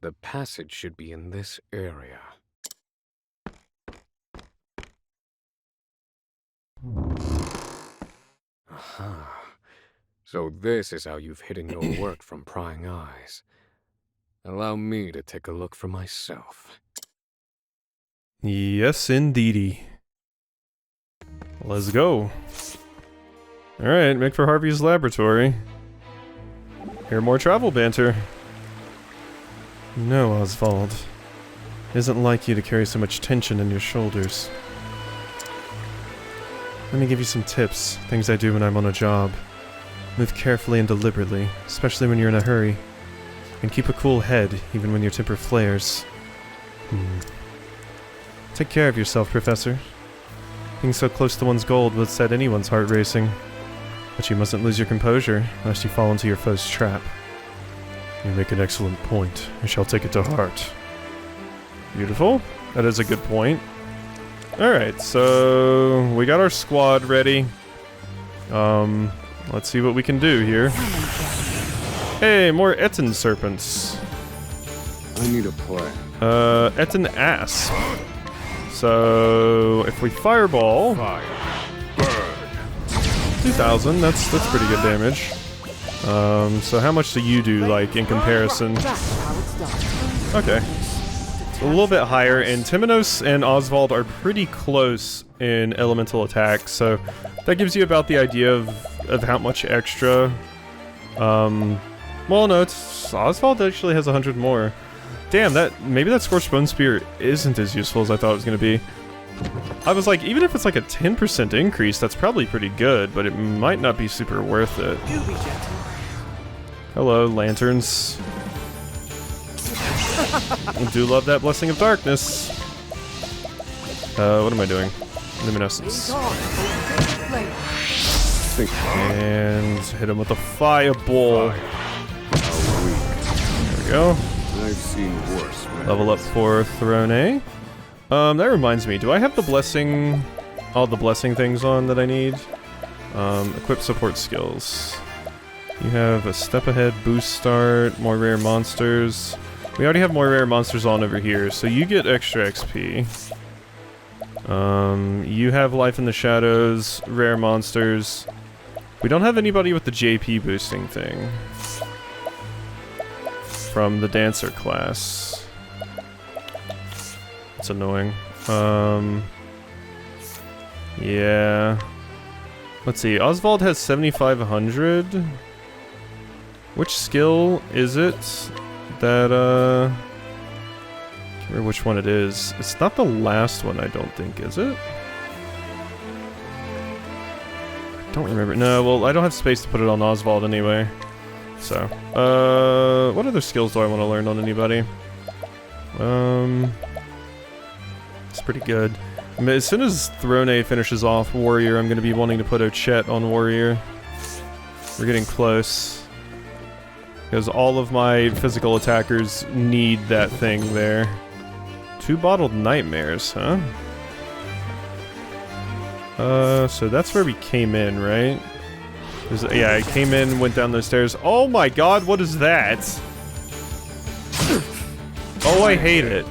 the passage should be in this area. Aha. So this is how you've hidden your work from prying eyes. Allow me to take a look for myself. Yes, indeedy. Let's go. Alright, make for Harvey's laboratory. Hear more travel banter. No, Osvald. It isn't like you to carry so much tension in your shoulders. Let me give you some tips, things I do when I'm on a job. Move carefully and deliberately, especially when you're in a hurry. And keep a cool head, even when your temper flares. Take care of yourself, Professor. Being so close to one's goal would set anyone's heart racing. But you mustn't lose your composure, lest you fall into your foe's trap. You make an excellent point. I shall take it to heart. Beautiful. That is a good point. Alright, so we got our squad ready. Let's see what we can do here. Hey, more Etten serpents. I need a plan. Etten asp. So if we fireball, Fire. Burn. 2,000. That's pretty good damage. So how much do you do, like, in comparison? Okay. A little bit higher, and Timonos and Osvald are pretty close in elemental attack, so that gives you about the idea of how much extra. Well, no, Osvald actually has 100 more. Damn, maybe that Scorched Bone Spear isn't as useful as I thought it was going to be. I was like, even if it's like a 10% increase, that's probably pretty good, but it might not be super worth it. Hello, lanterns. I do love that Blessing of Darkness. What am I doing? Luminescence. And hit him with a fireball. There we go. I've seen worse. Level up for Throne. That reminds me, do I have the blessing, all the blessing things on that I need? Equip support skills. You have a step ahead, boost start, more rare monsters. We already have more rare monsters on over here, so you get extra XP. You have life in the shadows, rare monsters. We don't have anybody with the JP boosting thing. From the dancer class. It's annoying. Yeah. Let's see, Osvald has 7,500. Which skill is it that, I can't remember which one it is. It's not the last one, I don't think, is it? I don't remember. No, well, I don't have space to put it on Osvald anyway. So, what other skills do I want to learn on anybody? It's pretty good. I mean, as soon as Throne finishes off Warrior, I'm going to be wanting to put Ochet on Warrior. We're getting close. Because all of my physical attackers need that thing there. 2 bottled nightmares, huh? So that's where we came in, right? Yeah, I came in, went down those stairs. Oh my god, what is that? Oh, I hate it.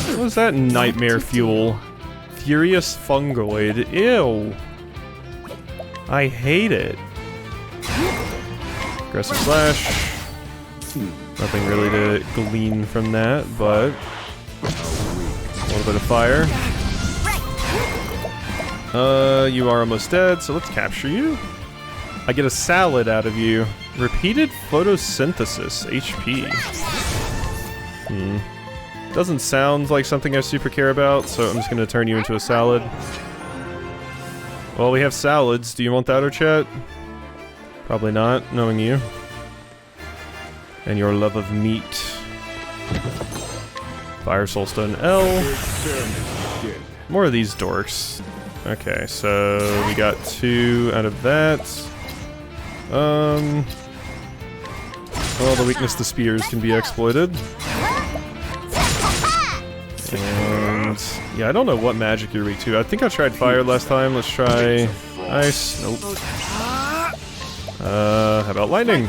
What was that nightmare fuel? Furious fungoid. Ew. I hate it. Aggressive slash. Nothing really to glean from that, but a little bit of fire. You are almost dead, so let's capture you. I get a salad out of you. Repeated photosynthesis, HP. Doesn't sound like something I super care about, so I'm just gonna turn you into a salad. Well, we have salads. Do you want that or chat? Probably not, knowing you. And your love of meat. Fire Soulstone L. More of these dorks. Okay, so we got 2 out of that. Well, the weakness to spears can be exploited. And yeah, I don't know what magic you're weak to. I think I tried fire last time. Let's try ice. Nope. How about lightning?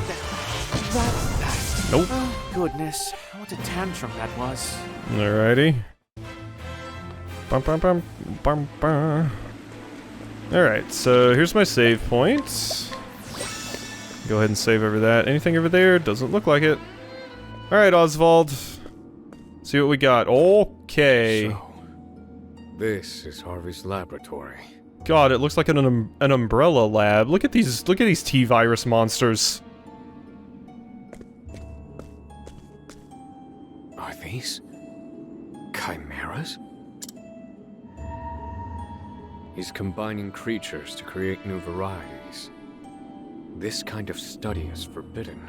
Nope. Oh, goodness. What a tantrum that was. Alrighty. Bum, bum, bum, bum, bum. Alright, so here's my save point. Go ahead and save over that. Anything over there? Doesn't look like it. Alright, Osvald. See what we got. Okay. So, this is Harvey's laboratory. God, it looks like an umbrella lab. Look at these T-virus monsters. Are these chimeras? He's combining creatures to create new varieties. This kind of study is forbidden.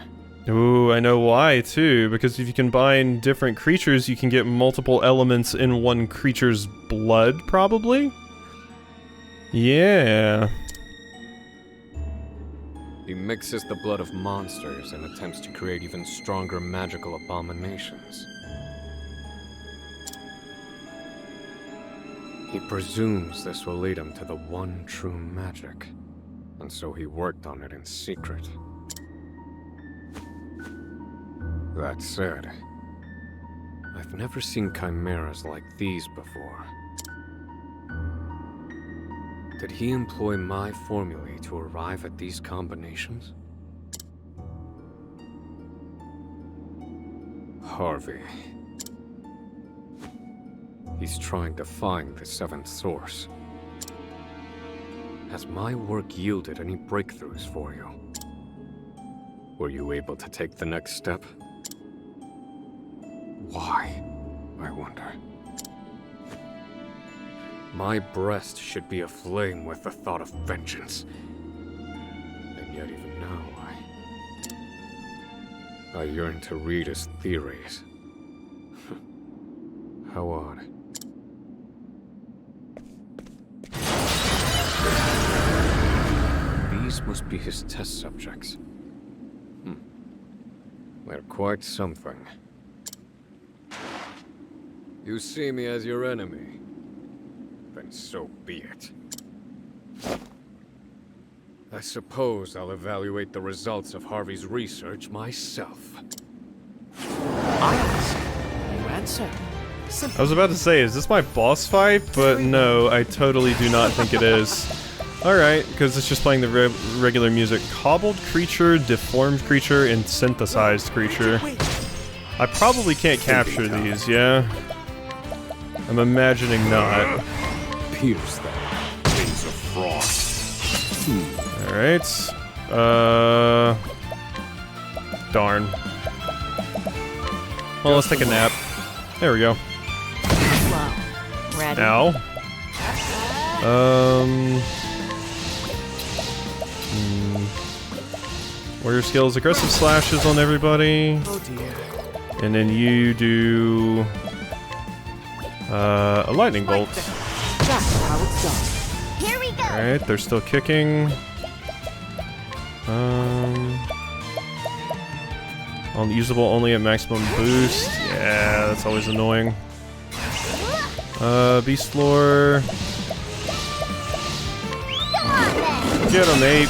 Ooh, I know why, too. Because if you combine different creatures, you can get multiple elements in one creature's blood, probably? Yeah. He mixes the blood of monsters and attempts to create even stronger magical abominations. He presumes this will lead him to the one true magic, and so he worked on it in secret. That said, I've never seen chimeras like these before. Did he employ my formulae to arrive at these combinations? Harvey. He's trying to find the seventh source. Has my work yielded any breakthroughs for you? Were you able to take the next step? Why, I wonder? My breast should be aflame with the thought of vengeance. And yet even now, I yearn to read his theories. How odd. These must be his test subjects. They're quite something. You see me as your enemy, then so be it. I suppose I'll evaluate the results of Harvey's research myself. I ask, you answer. Simple. I was about to say, is this my boss fight? But no, I totally do not think it is. Alright, because it's just playing the regular music. Cobbled creature, deformed creature, and synthesized creature. I probably can't capture these, yeah? I'm imagining not. Pierce them, things of frost. Alright. Darn. Well, let's take a nap. There we go. Ready? Ow. Warrior skills, aggressive slashes on everybody. Oh dear. And then you do a lightning bolt. That's how it's done. Here we go. Alright, they're still kicking. Unusable only at maximum boost. Yeah, that's always annoying. Beast Lore. Get him, Nate.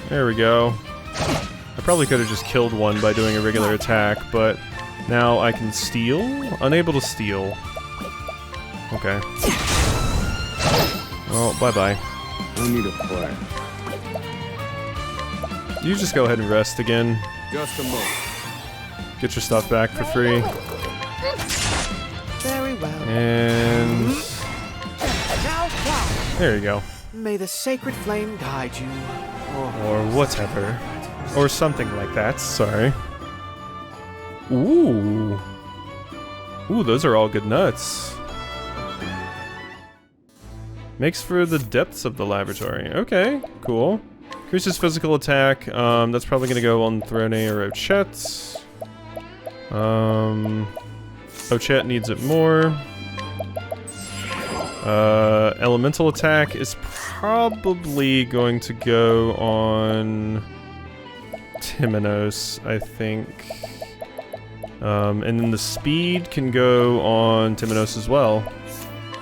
There we go. I probably could have just killed one by doing a regular attack, but now I can steal? Unable to steal. Okay. Well, bye-bye. I need a plan. You just go ahead and rest again. Just a moment. Get your stuff back for free. Very well. And Now, now. there you go. May the sacred flame guide you. Or whatever. Or something like that, sorry. Ooh. Ooh, those are all good nuts. Makes for the depths of the laboratory. Okay, cool. Increases physical attack. That's probably gonna go on Throne or Ochette. Ochette needs it more. Elemental attack is probably going to go on Timonos, I think. And then the speed can go on Timonos as well.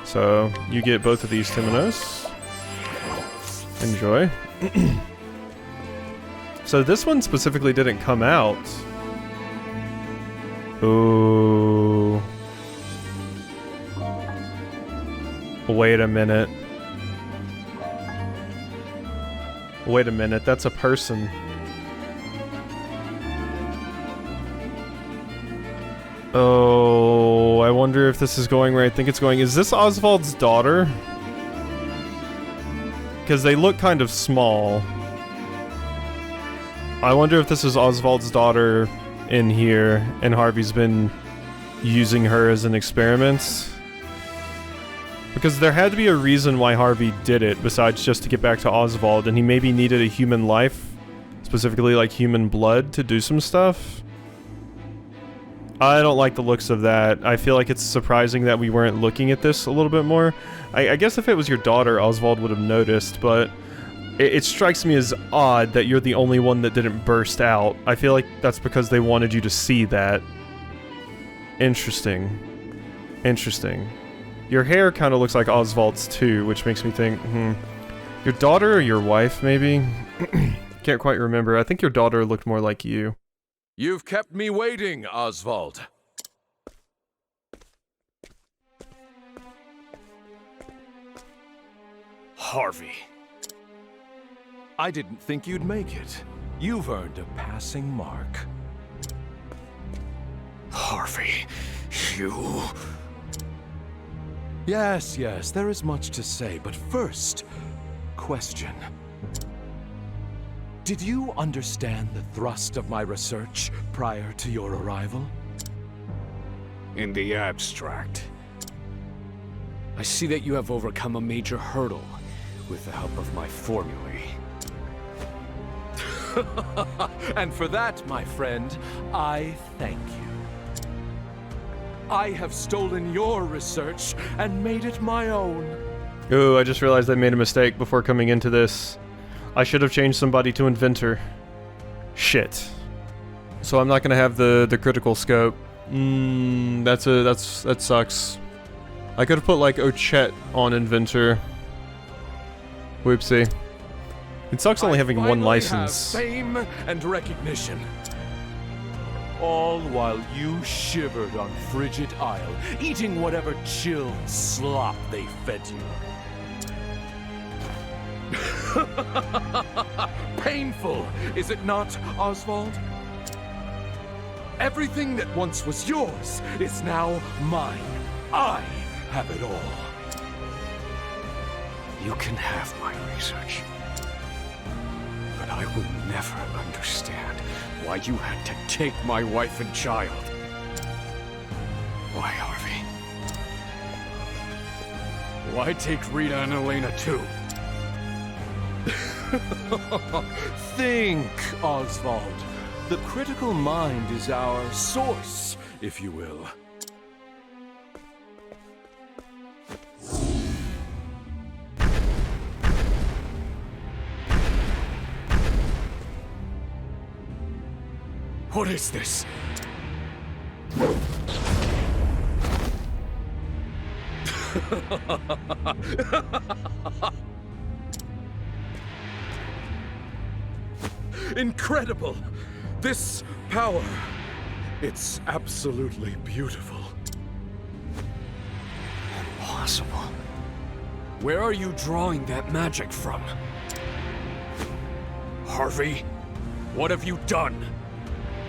So, you get both of these Timonos. Enjoy. So this one specifically didn't come out. Ooh. Wait a minute. Wait a minute, that's a person. Oh, I wonder if this is going where I think it's going. Is this Osvald's daughter? because they look kind of small. I wonder if this is Osvald's daughter in here, and Harvey's been using her as an experiment. Because there had to be a reason why Harvey did it, besides just to get back to Osvald, and he maybe needed a human life, specifically like human blood, to do some stuff. I don't like the looks of that. I feel like it's surprising that we weren't looking at this a little bit more. I guess if it was your daughter, Osvald would have noticed, but it strikes me as odd that you're the only one that didn't burst out. I feel like that's because they wanted you to see that. Interesting. Interesting. Your hair kind of looks like Osvald's too, which makes me think, your daughter or your wife, maybe? Can't quite remember. I think your daughter looked more like you. You've kept me waiting, Osvald. Harvey. I didn't think you'd make it. You've earned a passing mark. Harvey, you... Yes, there is much to say, but first, question. Did you understand the thrust of my research prior to your arrival? In the abstract. I see that you have overcome a major hurdle with the help of my formulae. And for that, my friend, I thank you. I have stolen your research and made it my own. Ooh, I just realized I made a mistake before coming into this. I should have changed somebody to inventor. Shit. So I'm not gonna have the critical scope. That sucks. I could have put like Ochette on inventor. Whoopsie. It sucks only having one license. Have fame and recognition. All while you shivered on Frigid Isle, eating whatever chilled slop they fed you. Painful, is it not, Osvald? Everything that once was yours is now mine. I have it all. You can have my research. But I will never understand why you had to take my wife and child. Why, Harvey? Why take Rita and Elena too? Think, Osvald. The critical mind is our source, if you will. What is this? Incredible! This power, it's absolutely beautiful. Impossible. Where are you drawing that magic from? Harvey, what have you done?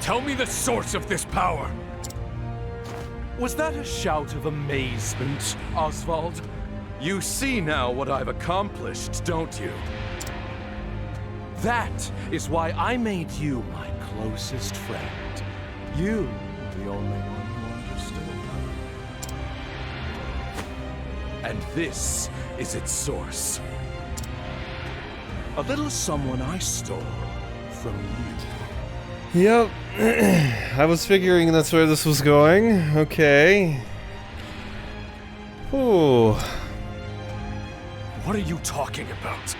Tell me the source of this power! Was that a shout of amazement, Osvald? You see now what I've accomplished, don't you? That is why I made you my closest friend. You were the only one who understood. And this is its source. A little someone I stole from you. Yep. I was figuring that's where this was going. Okay. Ooh. What are you talking about?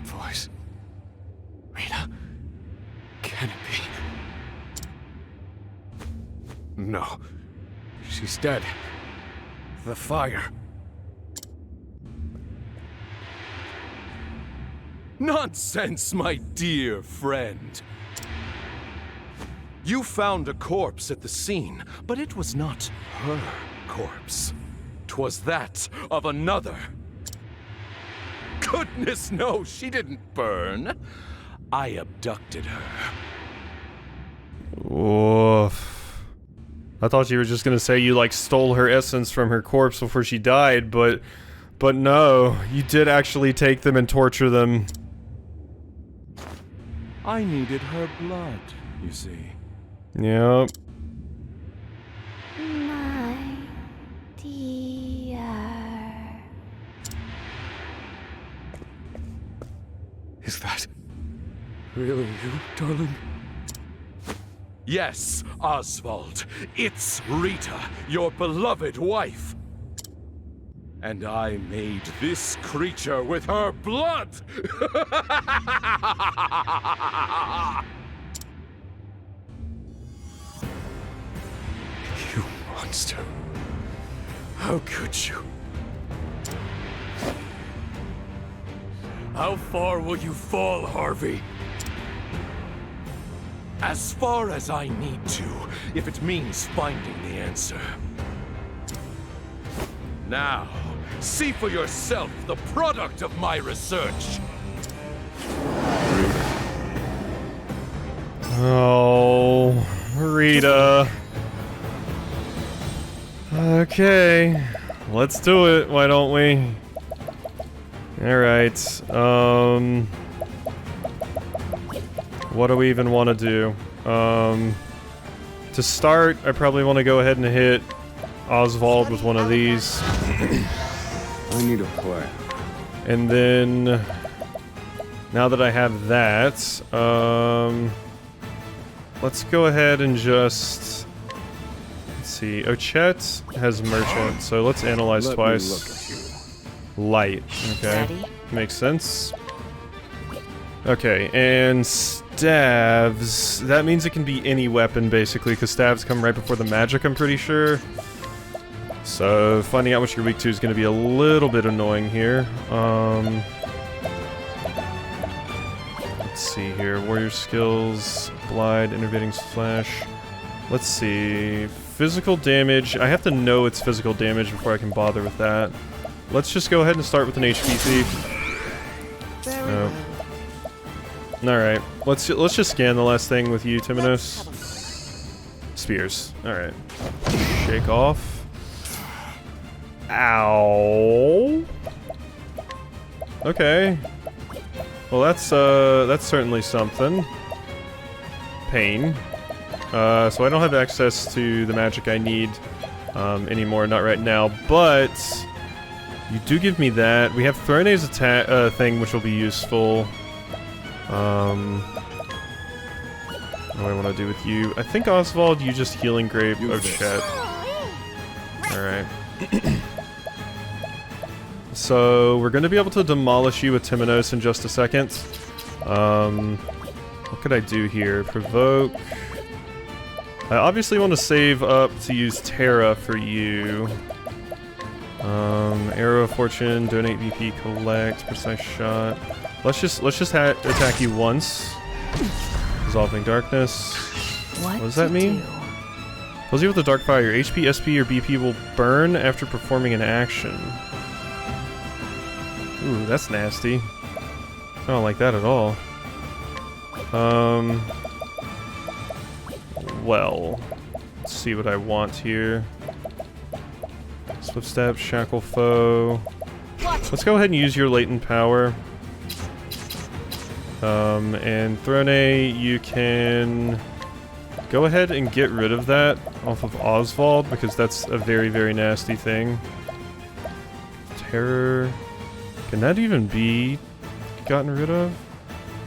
Voice. Rita? Can it be? No. She's dead. The fire. Nonsense, my dear friend. You found a corpse at the scene, but it was not her corpse. 'Twas that of another. Goodness no, she didn't burn. I abducted her. Oof. I thought you were just gonna say you, like, stole her essence from her corpse before she died, but no, you did actually take them and torture them. I needed her blood, you see. Yep. My dear. Is that really you, darling? Yes, Osvald. It's Rita, your beloved wife. And I made this creature with her blood! You monster. How could you? How far will you fall, Harvey? As far as I need to, if it means finding the answer. Now, see for yourself the product of my research. Oh, Rita. Okay, let's do it, why don't we? Alright, what do we even want to do? To start, I probably want to go ahead and hit Osvald with one of these. I need a plan. And then, now that I have that, let's go ahead and just, let's see, Ochet has merchant, so let's analyze Let twice. me look at you. Light, okay, Ready? makes sense. Okay, and staves, that means it can be any weapon basically, because staves come right before the magic, I'm pretty sure. So, finding out what you're weak to is going to be a little bit annoying here. Let's see here. Warrior skills, Glide, Innervating Slash. Let's see. Physical damage. I have to know it's physical damage before I can bother with that. Let's just go ahead and start with an HP thief. Nope. Alright. Let's just scan the last thing with you, Timonos. Spears. Alright. Shake off. Ow. Okay. Well, that's certainly something. Pain. So I don't have access to the magic I need anymore, not right now, but you do give me that. We have Throne's attack thing, which will be useful. What do I want to do with you? I think, Osvald, you just healing grape. Oh, shit. Alright. So, we're going to be able to demolish you with Timonos in just a second. What could I do here? Provoke. I obviously want to save up to use Terra for you. Arrow of Fortune, donate VP, collect, precise shot. Let's just attack you once. Dissolving Darkness. What does that mean? Fills you with the Dark Fire. Your HP, SP, or BP will burn after performing an action. Ooh, that's nasty. I don't like that at all. Well, let's see what I want here. Swift Step, Shackle Foe. Let's go ahead and use your latent power. And Throne, you can go ahead and get rid of that off of Osvald, because that's a very, very nasty thing. Terror. Can that even be gotten rid of?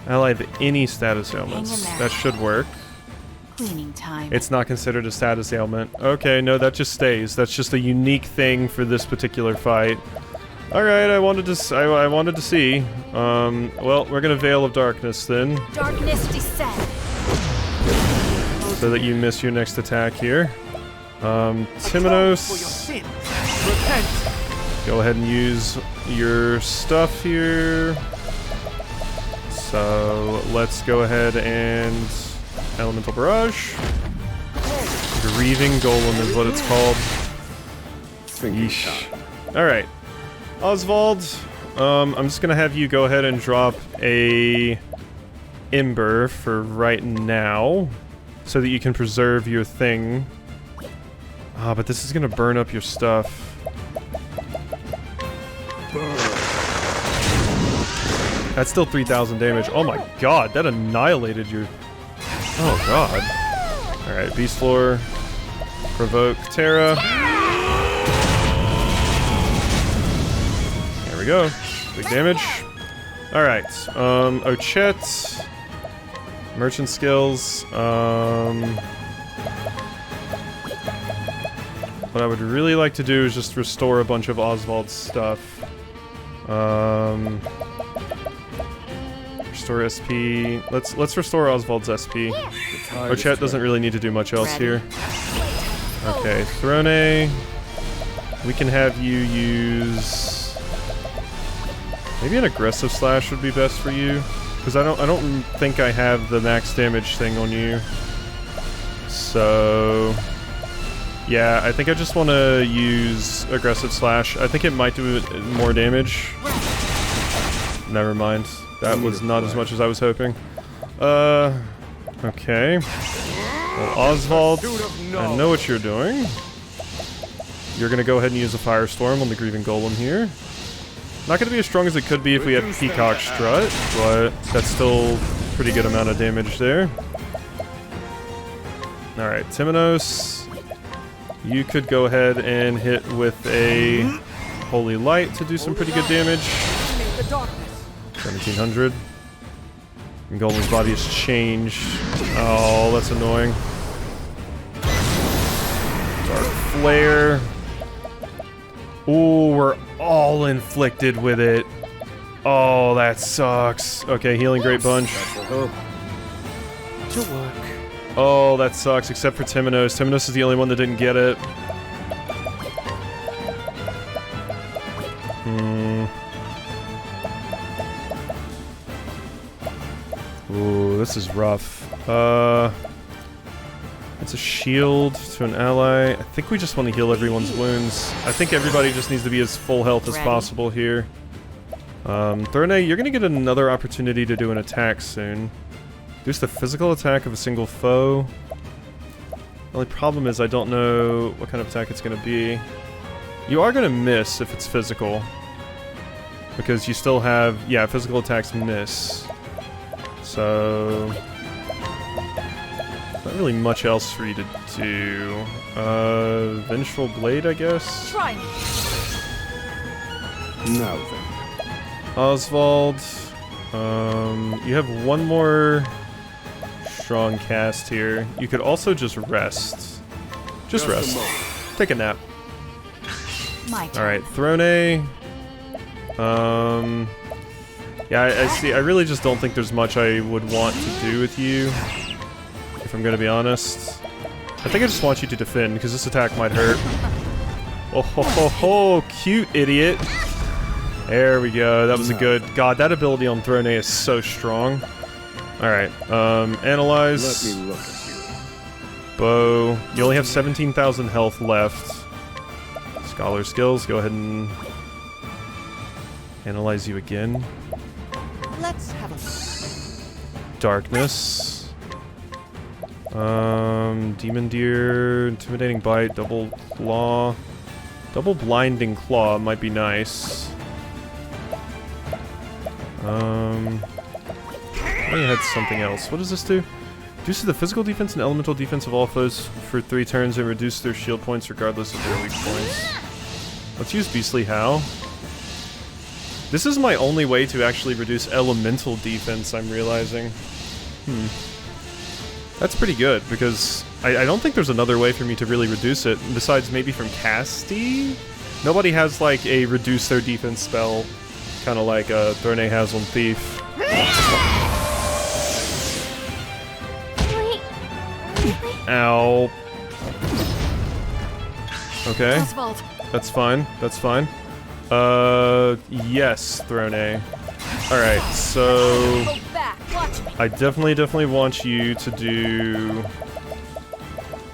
Ally of any status ailments. That should work. Cleaning time. It's not considered a status ailment. Okay, no, that just stays. That's just a unique thing for this particular fight. Alright, I wanted to see. Well, we're gonna Veil of Darkness then. Darkness descend. So that you miss your next attack here. Timonos. Go ahead and use your stuff here. So, let's go ahead and Elemental Barrage. Grieving Golem is what it's called. Yeesh. Alright. Osvald, I'm just gonna have you go ahead and drop a Ember for right now, so that you can preserve your thing. Ah, but this is gonna burn up your stuff. That's still 3,000 damage. Oh my god, that annihilated your... Oh god. Alright, Beast Floor. Provoke Terra. There we go. Big damage. Alright, Ochette. Merchant skills. What I would really like to do is just restore a bunch of Osvald's stuff. Restore SP. Let's restore Osvald's SP. Ochette doesn't really need to do much else here. Okay, Throne. We can have you use... Maybe an aggressive slash would be best for you. Because I don't think I have the max damage thing on you. So... Yeah, I think I just want to use aggressive slash. I think it might do more damage. Never mind. That was not as much as I was hoping. Okay. Well, Osvald, I know what you're doing. You're gonna go ahead and use a Firestorm on the Grieving Golem here. Not gonna be as strong as it could be if we had Peacock Strut, but that's still a pretty good amount of damage there. Alright, Timonos. You could go ahead and hit with a Holy Light to do some pretty good damage. 1700. And Golem's body has changed. Oh, that's annoying. Dark Flare. Ooh, we're all inflicted with it. Oh, that sucks. Okay, Healing Great Bunch. Oh, that sucks, except for Timonos. Timonos is the only one that didn't get it. Ooh, this is rough. It's a shield to an ally. I think we just want to heal everyone's wounds. I think everybody just needs to be as full health as possible here. Throne, you're gonna get another opportunity to do an attack soon. Reduce the physical attack of a single foe. The only problem is I don't know what kind of attack it's gonna be. You are gonna miss if it's physical. Because you still have... Yeah, physical attacks miss. So... Not really much else for you to do. Vengeful Blade, I guess? Try me. Now then. Osvald. You have one more strong cast here. You could also just rest. Just rest. Take a nap. Alright, Throne. Yeah, I see. I really just don't think there's much I would want to do with you. If I'm gonna be honest. I think I just want you to defend, because this attack might hurt. Oh ho ho ho! Cute idiot! There we go, that was a good... God, that ability on Throne is so strong. Alright, Analyze. Let me look at you. Bow. You only have 17,000 health left. Scholar skills, go ahead and... Analyze you again. Let's have a... Darkness. Demon Deer, Intimidating Bite, Double Claw. Double Blinding Claw might be nice. I had something else. What does this do? Reduces the physical defense and elemental defense of all foes for 3 turns and reduce their shield points regardless of their weak points. Let's use Beastly Howl. This is my only way to actually reduce elemental defense, I'm realizing. That's pretty good, because I don't think there's another way for me to really reduce it, besides maybe from Casty? Nobody has, like, a reduce their defense spell, kind of like Throne has on Thief. Ow. Okay. Osvald. That's fine. That's fine. Yes, Throne. Alright, so... Watch me. I definitely want you to do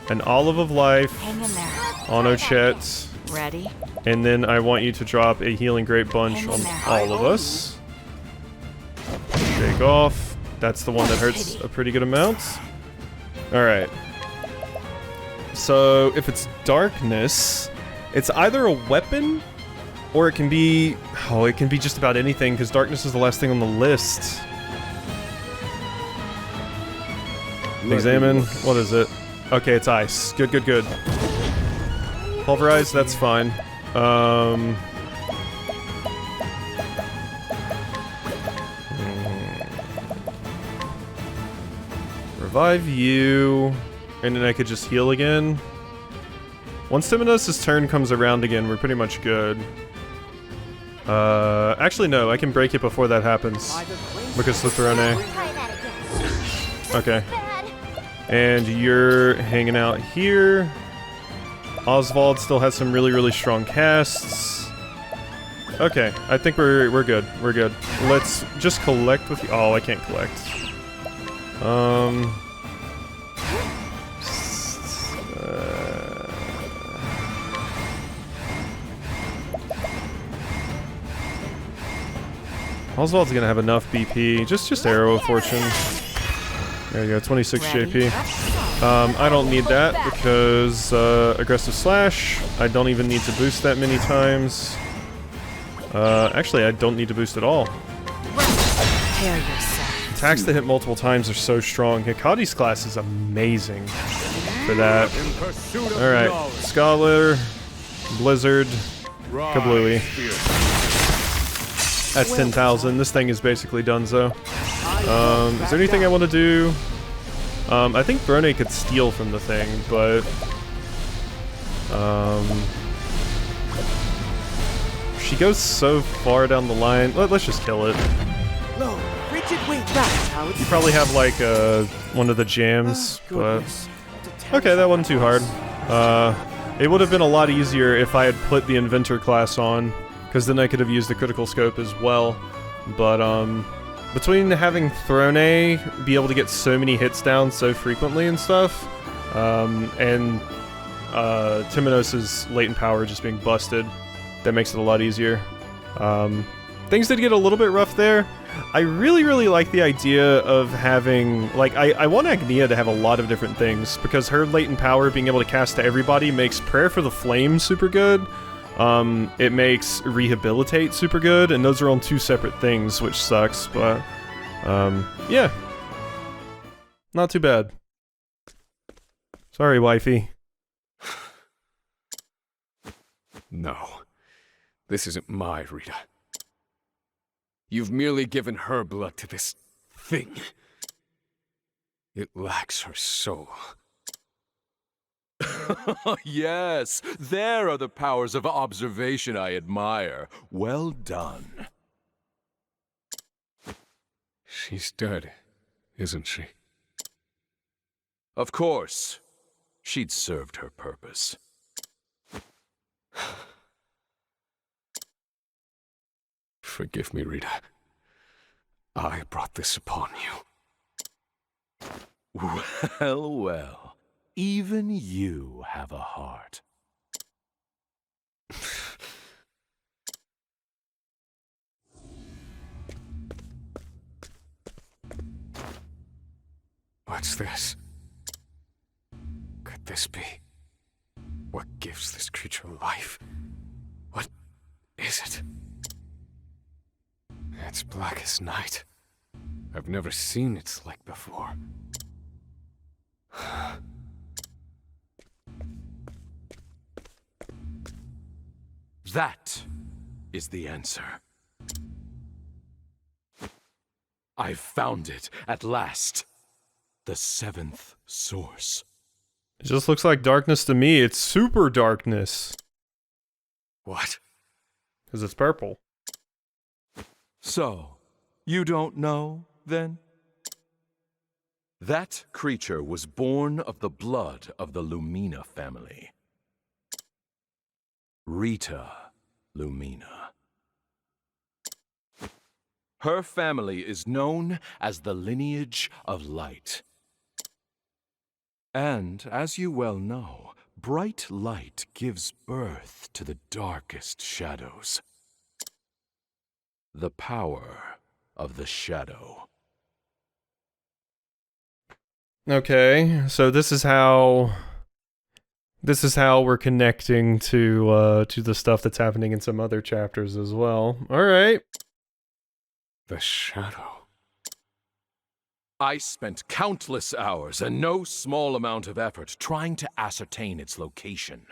an Olive of Life, Hang in there. Auto Chet, Ready? and then I want you to drop a Healing Grape Bunch Hang in on there. all of us. Shake off. That's the one that hurts a pretty good amount. Alright. So, if it's darkness, it's either a weapon, or it can be... Oh, it can be just about anything, because darkness is the last thing on the list. Examine. What is it? Okay, it's ice. Good. Pulverize, that's fine. Revive you, and then I could just heal again. Once Timonos' turn comes around again, we're pretty much good. Actually no, I can break it before that happens. Because of the Throne. Try that again. Okay. Bad. And you're hanging out here. Osvald still has some really strong casts. Okay, I think we're good. We're good. Let's just collect with you. Oh, I can't collect. Oswald's gonna have enough BP. Just Arrow of Fortune. There you go, 26 JP. I don't need that because Aggressive Slash. I don't even need to boost that many times. Actually, I don't need to boost at all. Prepare yourself. Attacks that hit multiple times are so strong. Hikade's class is amazing for that. Alright, Scholar, Blizzard, Kablooey. That's 10,000. This thing is basically donezo. Is there anything I want to do? I think Throne could steal from the thing, but... she goes so far down the line. Let's just kill it. Low, rigid weight, that's how it's... You probably have like one of the jams, but... Okay, that wasn't too hard. It would have been a lot easier if I had put the Inventor class on, because then I could have used the Critical Scope as well. But, between having Throne be able to get so many hits down so frequently and stuff, and Timonos' latent power just being busted, that makes it a lot easier. Things did get a little bit rough there. I really like the idea of having, like, I want Agnia to have a lot of different things, because her latent power being able to cast to everybody makes Prayer for the Flame super good. It makes Rehabilitate super good, and those are on two separate things, which sucks, but, yeah. Not too bad. Sorry, wifey. No. This isn't my Rita. You've merely given her blood to this thing. It lacks her soul. Yes, there are the powers of observation I admire. Well done. She's dead, isn't she? Of course. She'd served her purpose. Forgive me, Rita. I brought this upon you. Well. Even you have a heart. What's this? Could this be? What gives this creature life? What is it? It's black as night. I've never seen its like before. That is the answer. I've found it at last. The seventh source. It just looks like darkness to me. It's super darkness. What? Because it's purple. So, you don't know, then? That creature was born of the blood of the Lumina family. Rita Lumina. Her family is known as the lineage of light. And, as you well know, bright light gives birth to the darkest shadows. The power of the shadow. Okay, so this is how we're connecting to the stuff that's happening in some other chapters as well. All right. The shadow. I spent countless hours and no small amount of effort trying to ascertain its location.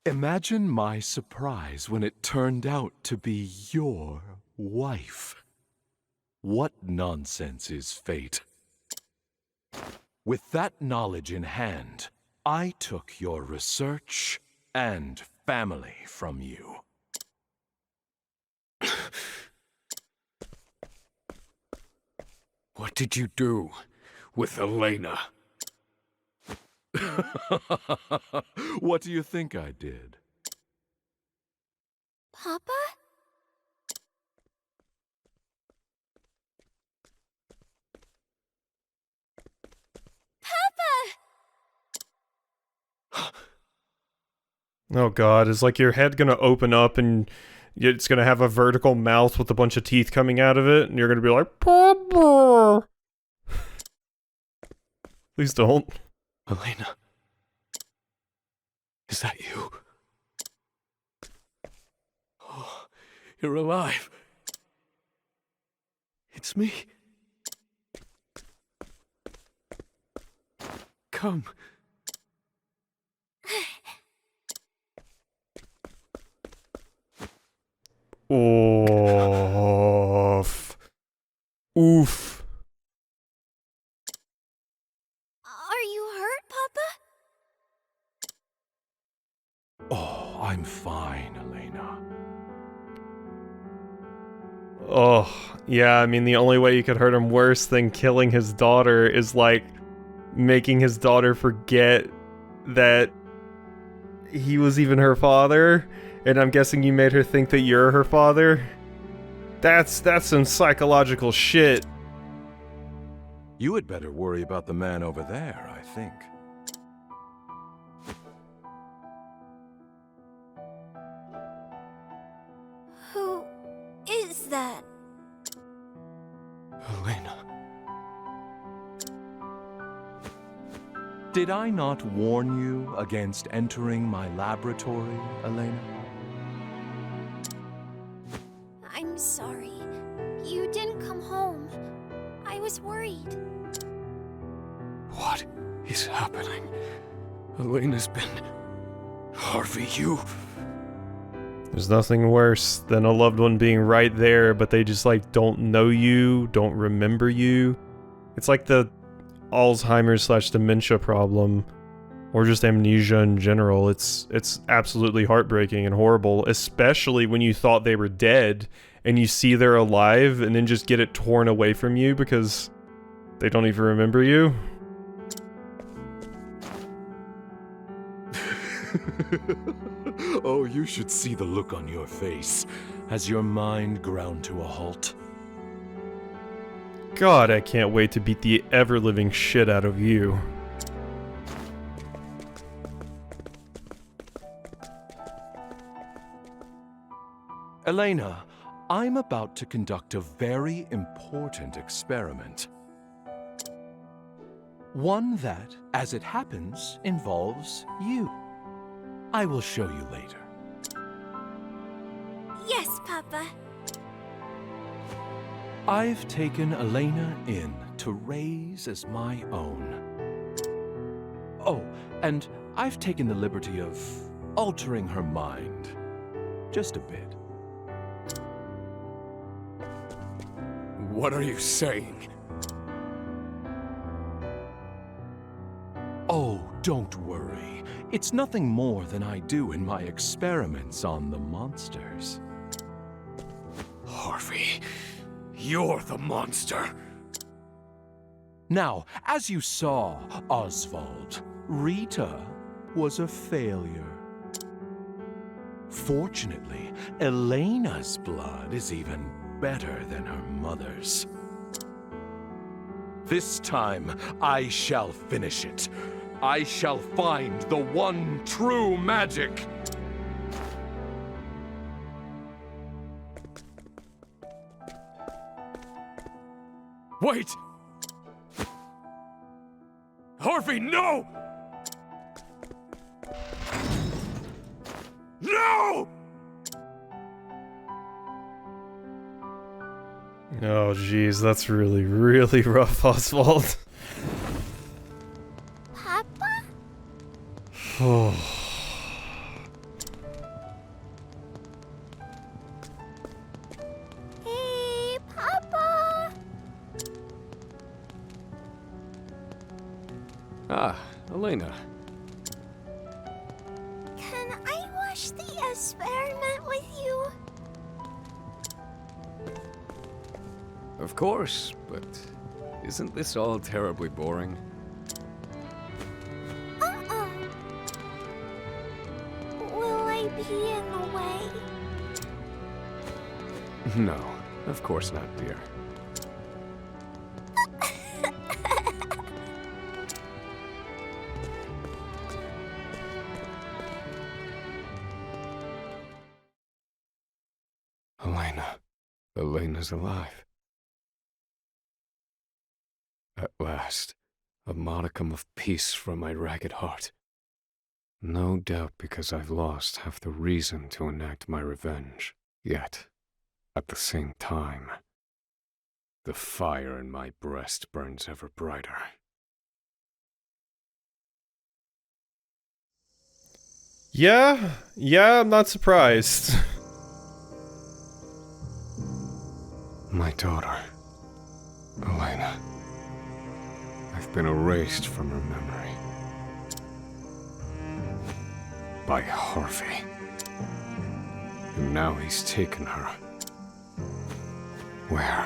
Imagine my surprise when it turned out to be your wife. What nonsense is fate? With that knowledge in hand, I took your research and family from you. What did you do with Elena? What do you think I did? Papa? Oh god, is like your head gonna open up and it's gonna have a vertical mouth with a bunch of teeth coming out of it, and you're gonna be like, Papa! Please don't. Elena. Is that you? Oh, you're alive. It's me. Come. Oof. Oof. Are you hurt, Papa? Oh, I'm fine, Elena. Oh, yeah, I mean, the only way you could hurt him worse than killing his daughter is, like, making his daughter forget that he was even her father, and I'm guessing you made her think that you're her father? That's some psychological shit. You had better worry about the man over there, I think. Who is that? Elena. Did I not warn you against entering my laboratory, Elena? I'm sorry. You didn't come home. I was worried. What is happening? Elena's been... Harvey, you... There's nothing worse than a loved one being right there, but they just, like, don't know you, don't remember you. It's like the Alzheimer's/dementia problem, or just amnesia in general. It's absolutely heartbreaking and horrible, especially when you thought they were dead, and you see they're alive, and then just get it torn away from you because they don't even remember you. Oh, you should see the look on your face as your mind ground to a halt. God, I can't wait to beat the ever-living shit out of you. Elena, I'm about to conduct a very important experiment. One that, as it happens, involves you. I will show you later. Yes, Papa. I've taken Elena in to raise as my own. Oh, and I've taken the liberty of altering her mind. Just a bit. What are you saying? Oh, don't worry. It's nothing more than I do in my experiments on the monsters. Harvey, you're the monster. Now, as you saw, Osvald, Rita was a failure. Fortunately, Elena's blood is even better than her mother's. This time, I shall finish it. I shall find the one true magic. Wait! Harvey, no! No! Oh, jeez, that's really, really rough, Osvald. Papa? Oh. Hey, Papa! Ah, Elena. Can I watch the experiment with you? Of course, but isn't this all terribly boring? Uh-uh. Will I be in the way? No, of course not, dear. Elena's alive. At last, a modicum of peace from my ragged heart. No doubt because I've lost half the reason to enact my revenge. Yet, at the same time, the fire in my breast burns ever brighter. Yeah, I'm not surprised. My daughter, Elena. I've been erased from her memory. By Harvey. And now he's taken her. Where?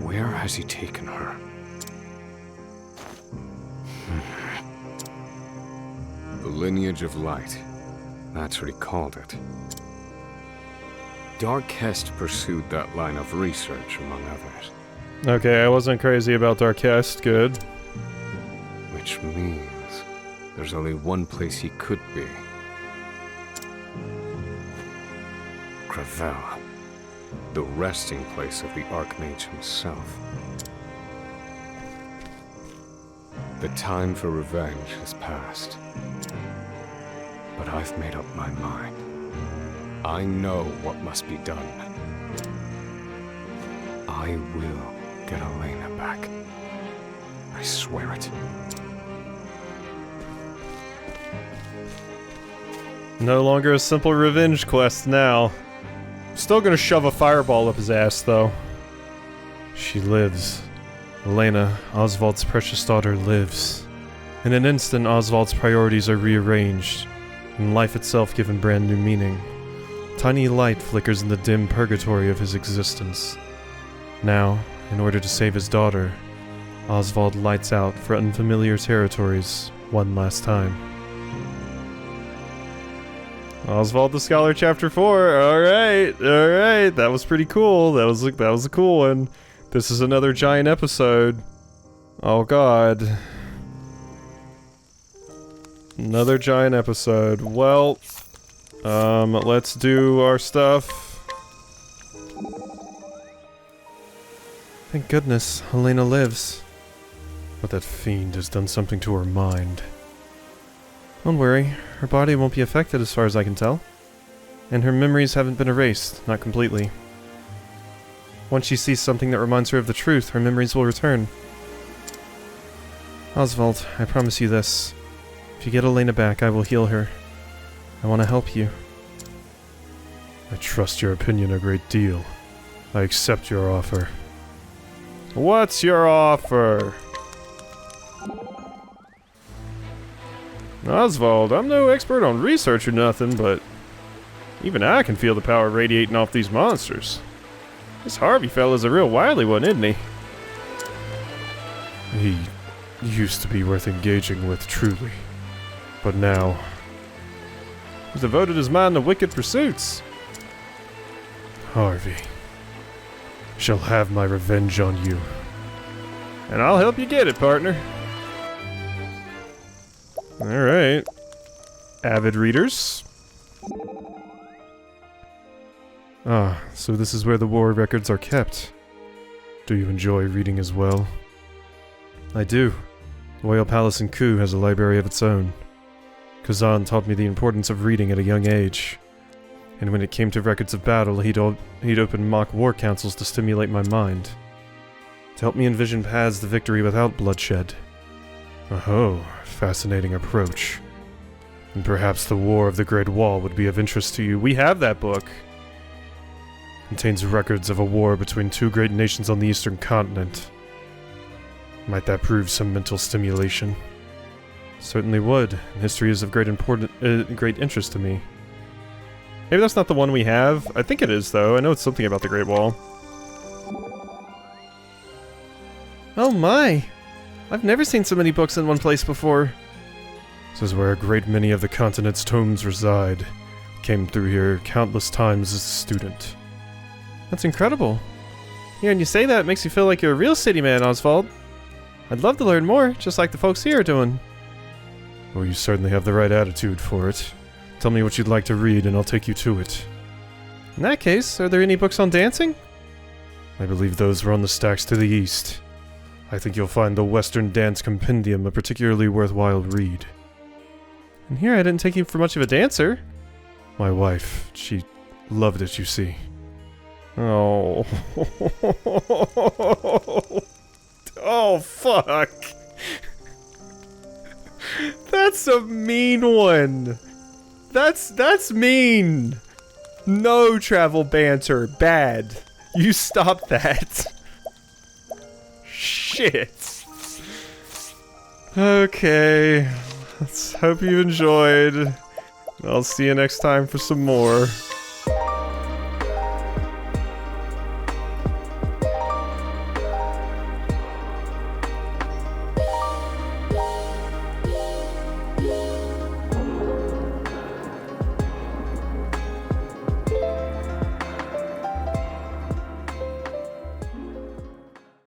Where has he taken her? The lineage of light. That's what he called it. Darkest pursued that line of research, among others. Okay, I wasn't crazy about Darkest, good. Which means there's only one place he could be. Gravel. The resting place of the Archmage himself. The time for revenge has passed. But I've made up my mind. I know what must be done. I will get Elena back. I swear it. No longer a simple revenge quest now. Still gonna shove a fireball up his ass, though. She lives. Elena, Osvald's precious daughter, lives. In an instant, Osvald's priorities are rearranged, and life itself given brand new meaning. Tiny light flickers in the dim purgatory of his existence. Now, in order to save his daughter, Osvald lights out for unfamiliar territories one last time. Osvald the Scholar Chapter 4, alright, that was pretty cool, that was a cool one. This is another giant episode. Oh god. Another giant episode. Well, let's do our stuff. Thank goodness, Elena lives. But that fiend has done something to her mind. Don't worry, her body won't be affected as far as I can tell. And her memories haven't been erased, not completely. Once she sees something that reminds her of the truth, her memories will return. Osvald, I promise you this. If you get Elena back, I will heal her. I want to help you. I trust your opinion a great deal. I accept your offer. What's your offer? Osvald, I'm no expert on research or nothing, but even I can feel the power radiating off these monsters. This Harvey fella's a real wily one, isn't he? He used to be worth engaging with, truly. But now, he's devoted his mind to wicked pursuits. Harvey. shall have my revenge on you. And I'll help you get it, partner. Alright. Avid readers. Ah, so this is where the war records are kept. Do you enjoy reading as well? I do. The Royal Palace in Ku has a library of its own. Kazan taught me the importance of reading at a young age. And when it came to records of battle, he'd open mock war councils to stimulate my mind. To help me envision paths to victory without bloodshed. Oh, fascinating approach. And perhaps the War of the Great Wall would be of interest to you. We have that book. Contains records of a war between two great nations on the eastern continent. Might that prove some mental stimulation? Certainly would. History is of great interest to me. Maybe that's not the one we have. I think it is, though. I know it's something about the Great Wall. Oh my! I've never seen so many books in one place before. This is where a great many of the continent's tomes reside. Came through here countless times as a student. That's incredible. Hearing you say that makes you feel like you're a real city man, Osvald. I'd love to learn more, just like the folks here are doing. Well, you certainly have the right attitude for it. Tell me what you'd like to read and I'll take you to it. In that case, are there any books on dancing? I believe those were on the stacks to the east. I think you'll find the Western Dance Compendium a particularly worthwhile read. And here I didn't take you for much of a dancer. My wife, she loved it, you see. Oh. Oh, fuck. That's a mean one. That's mean. No travel banter. Bad. You stop that. Shit. Okay. Let's hope you enjoyed. I'll see you next time for some more.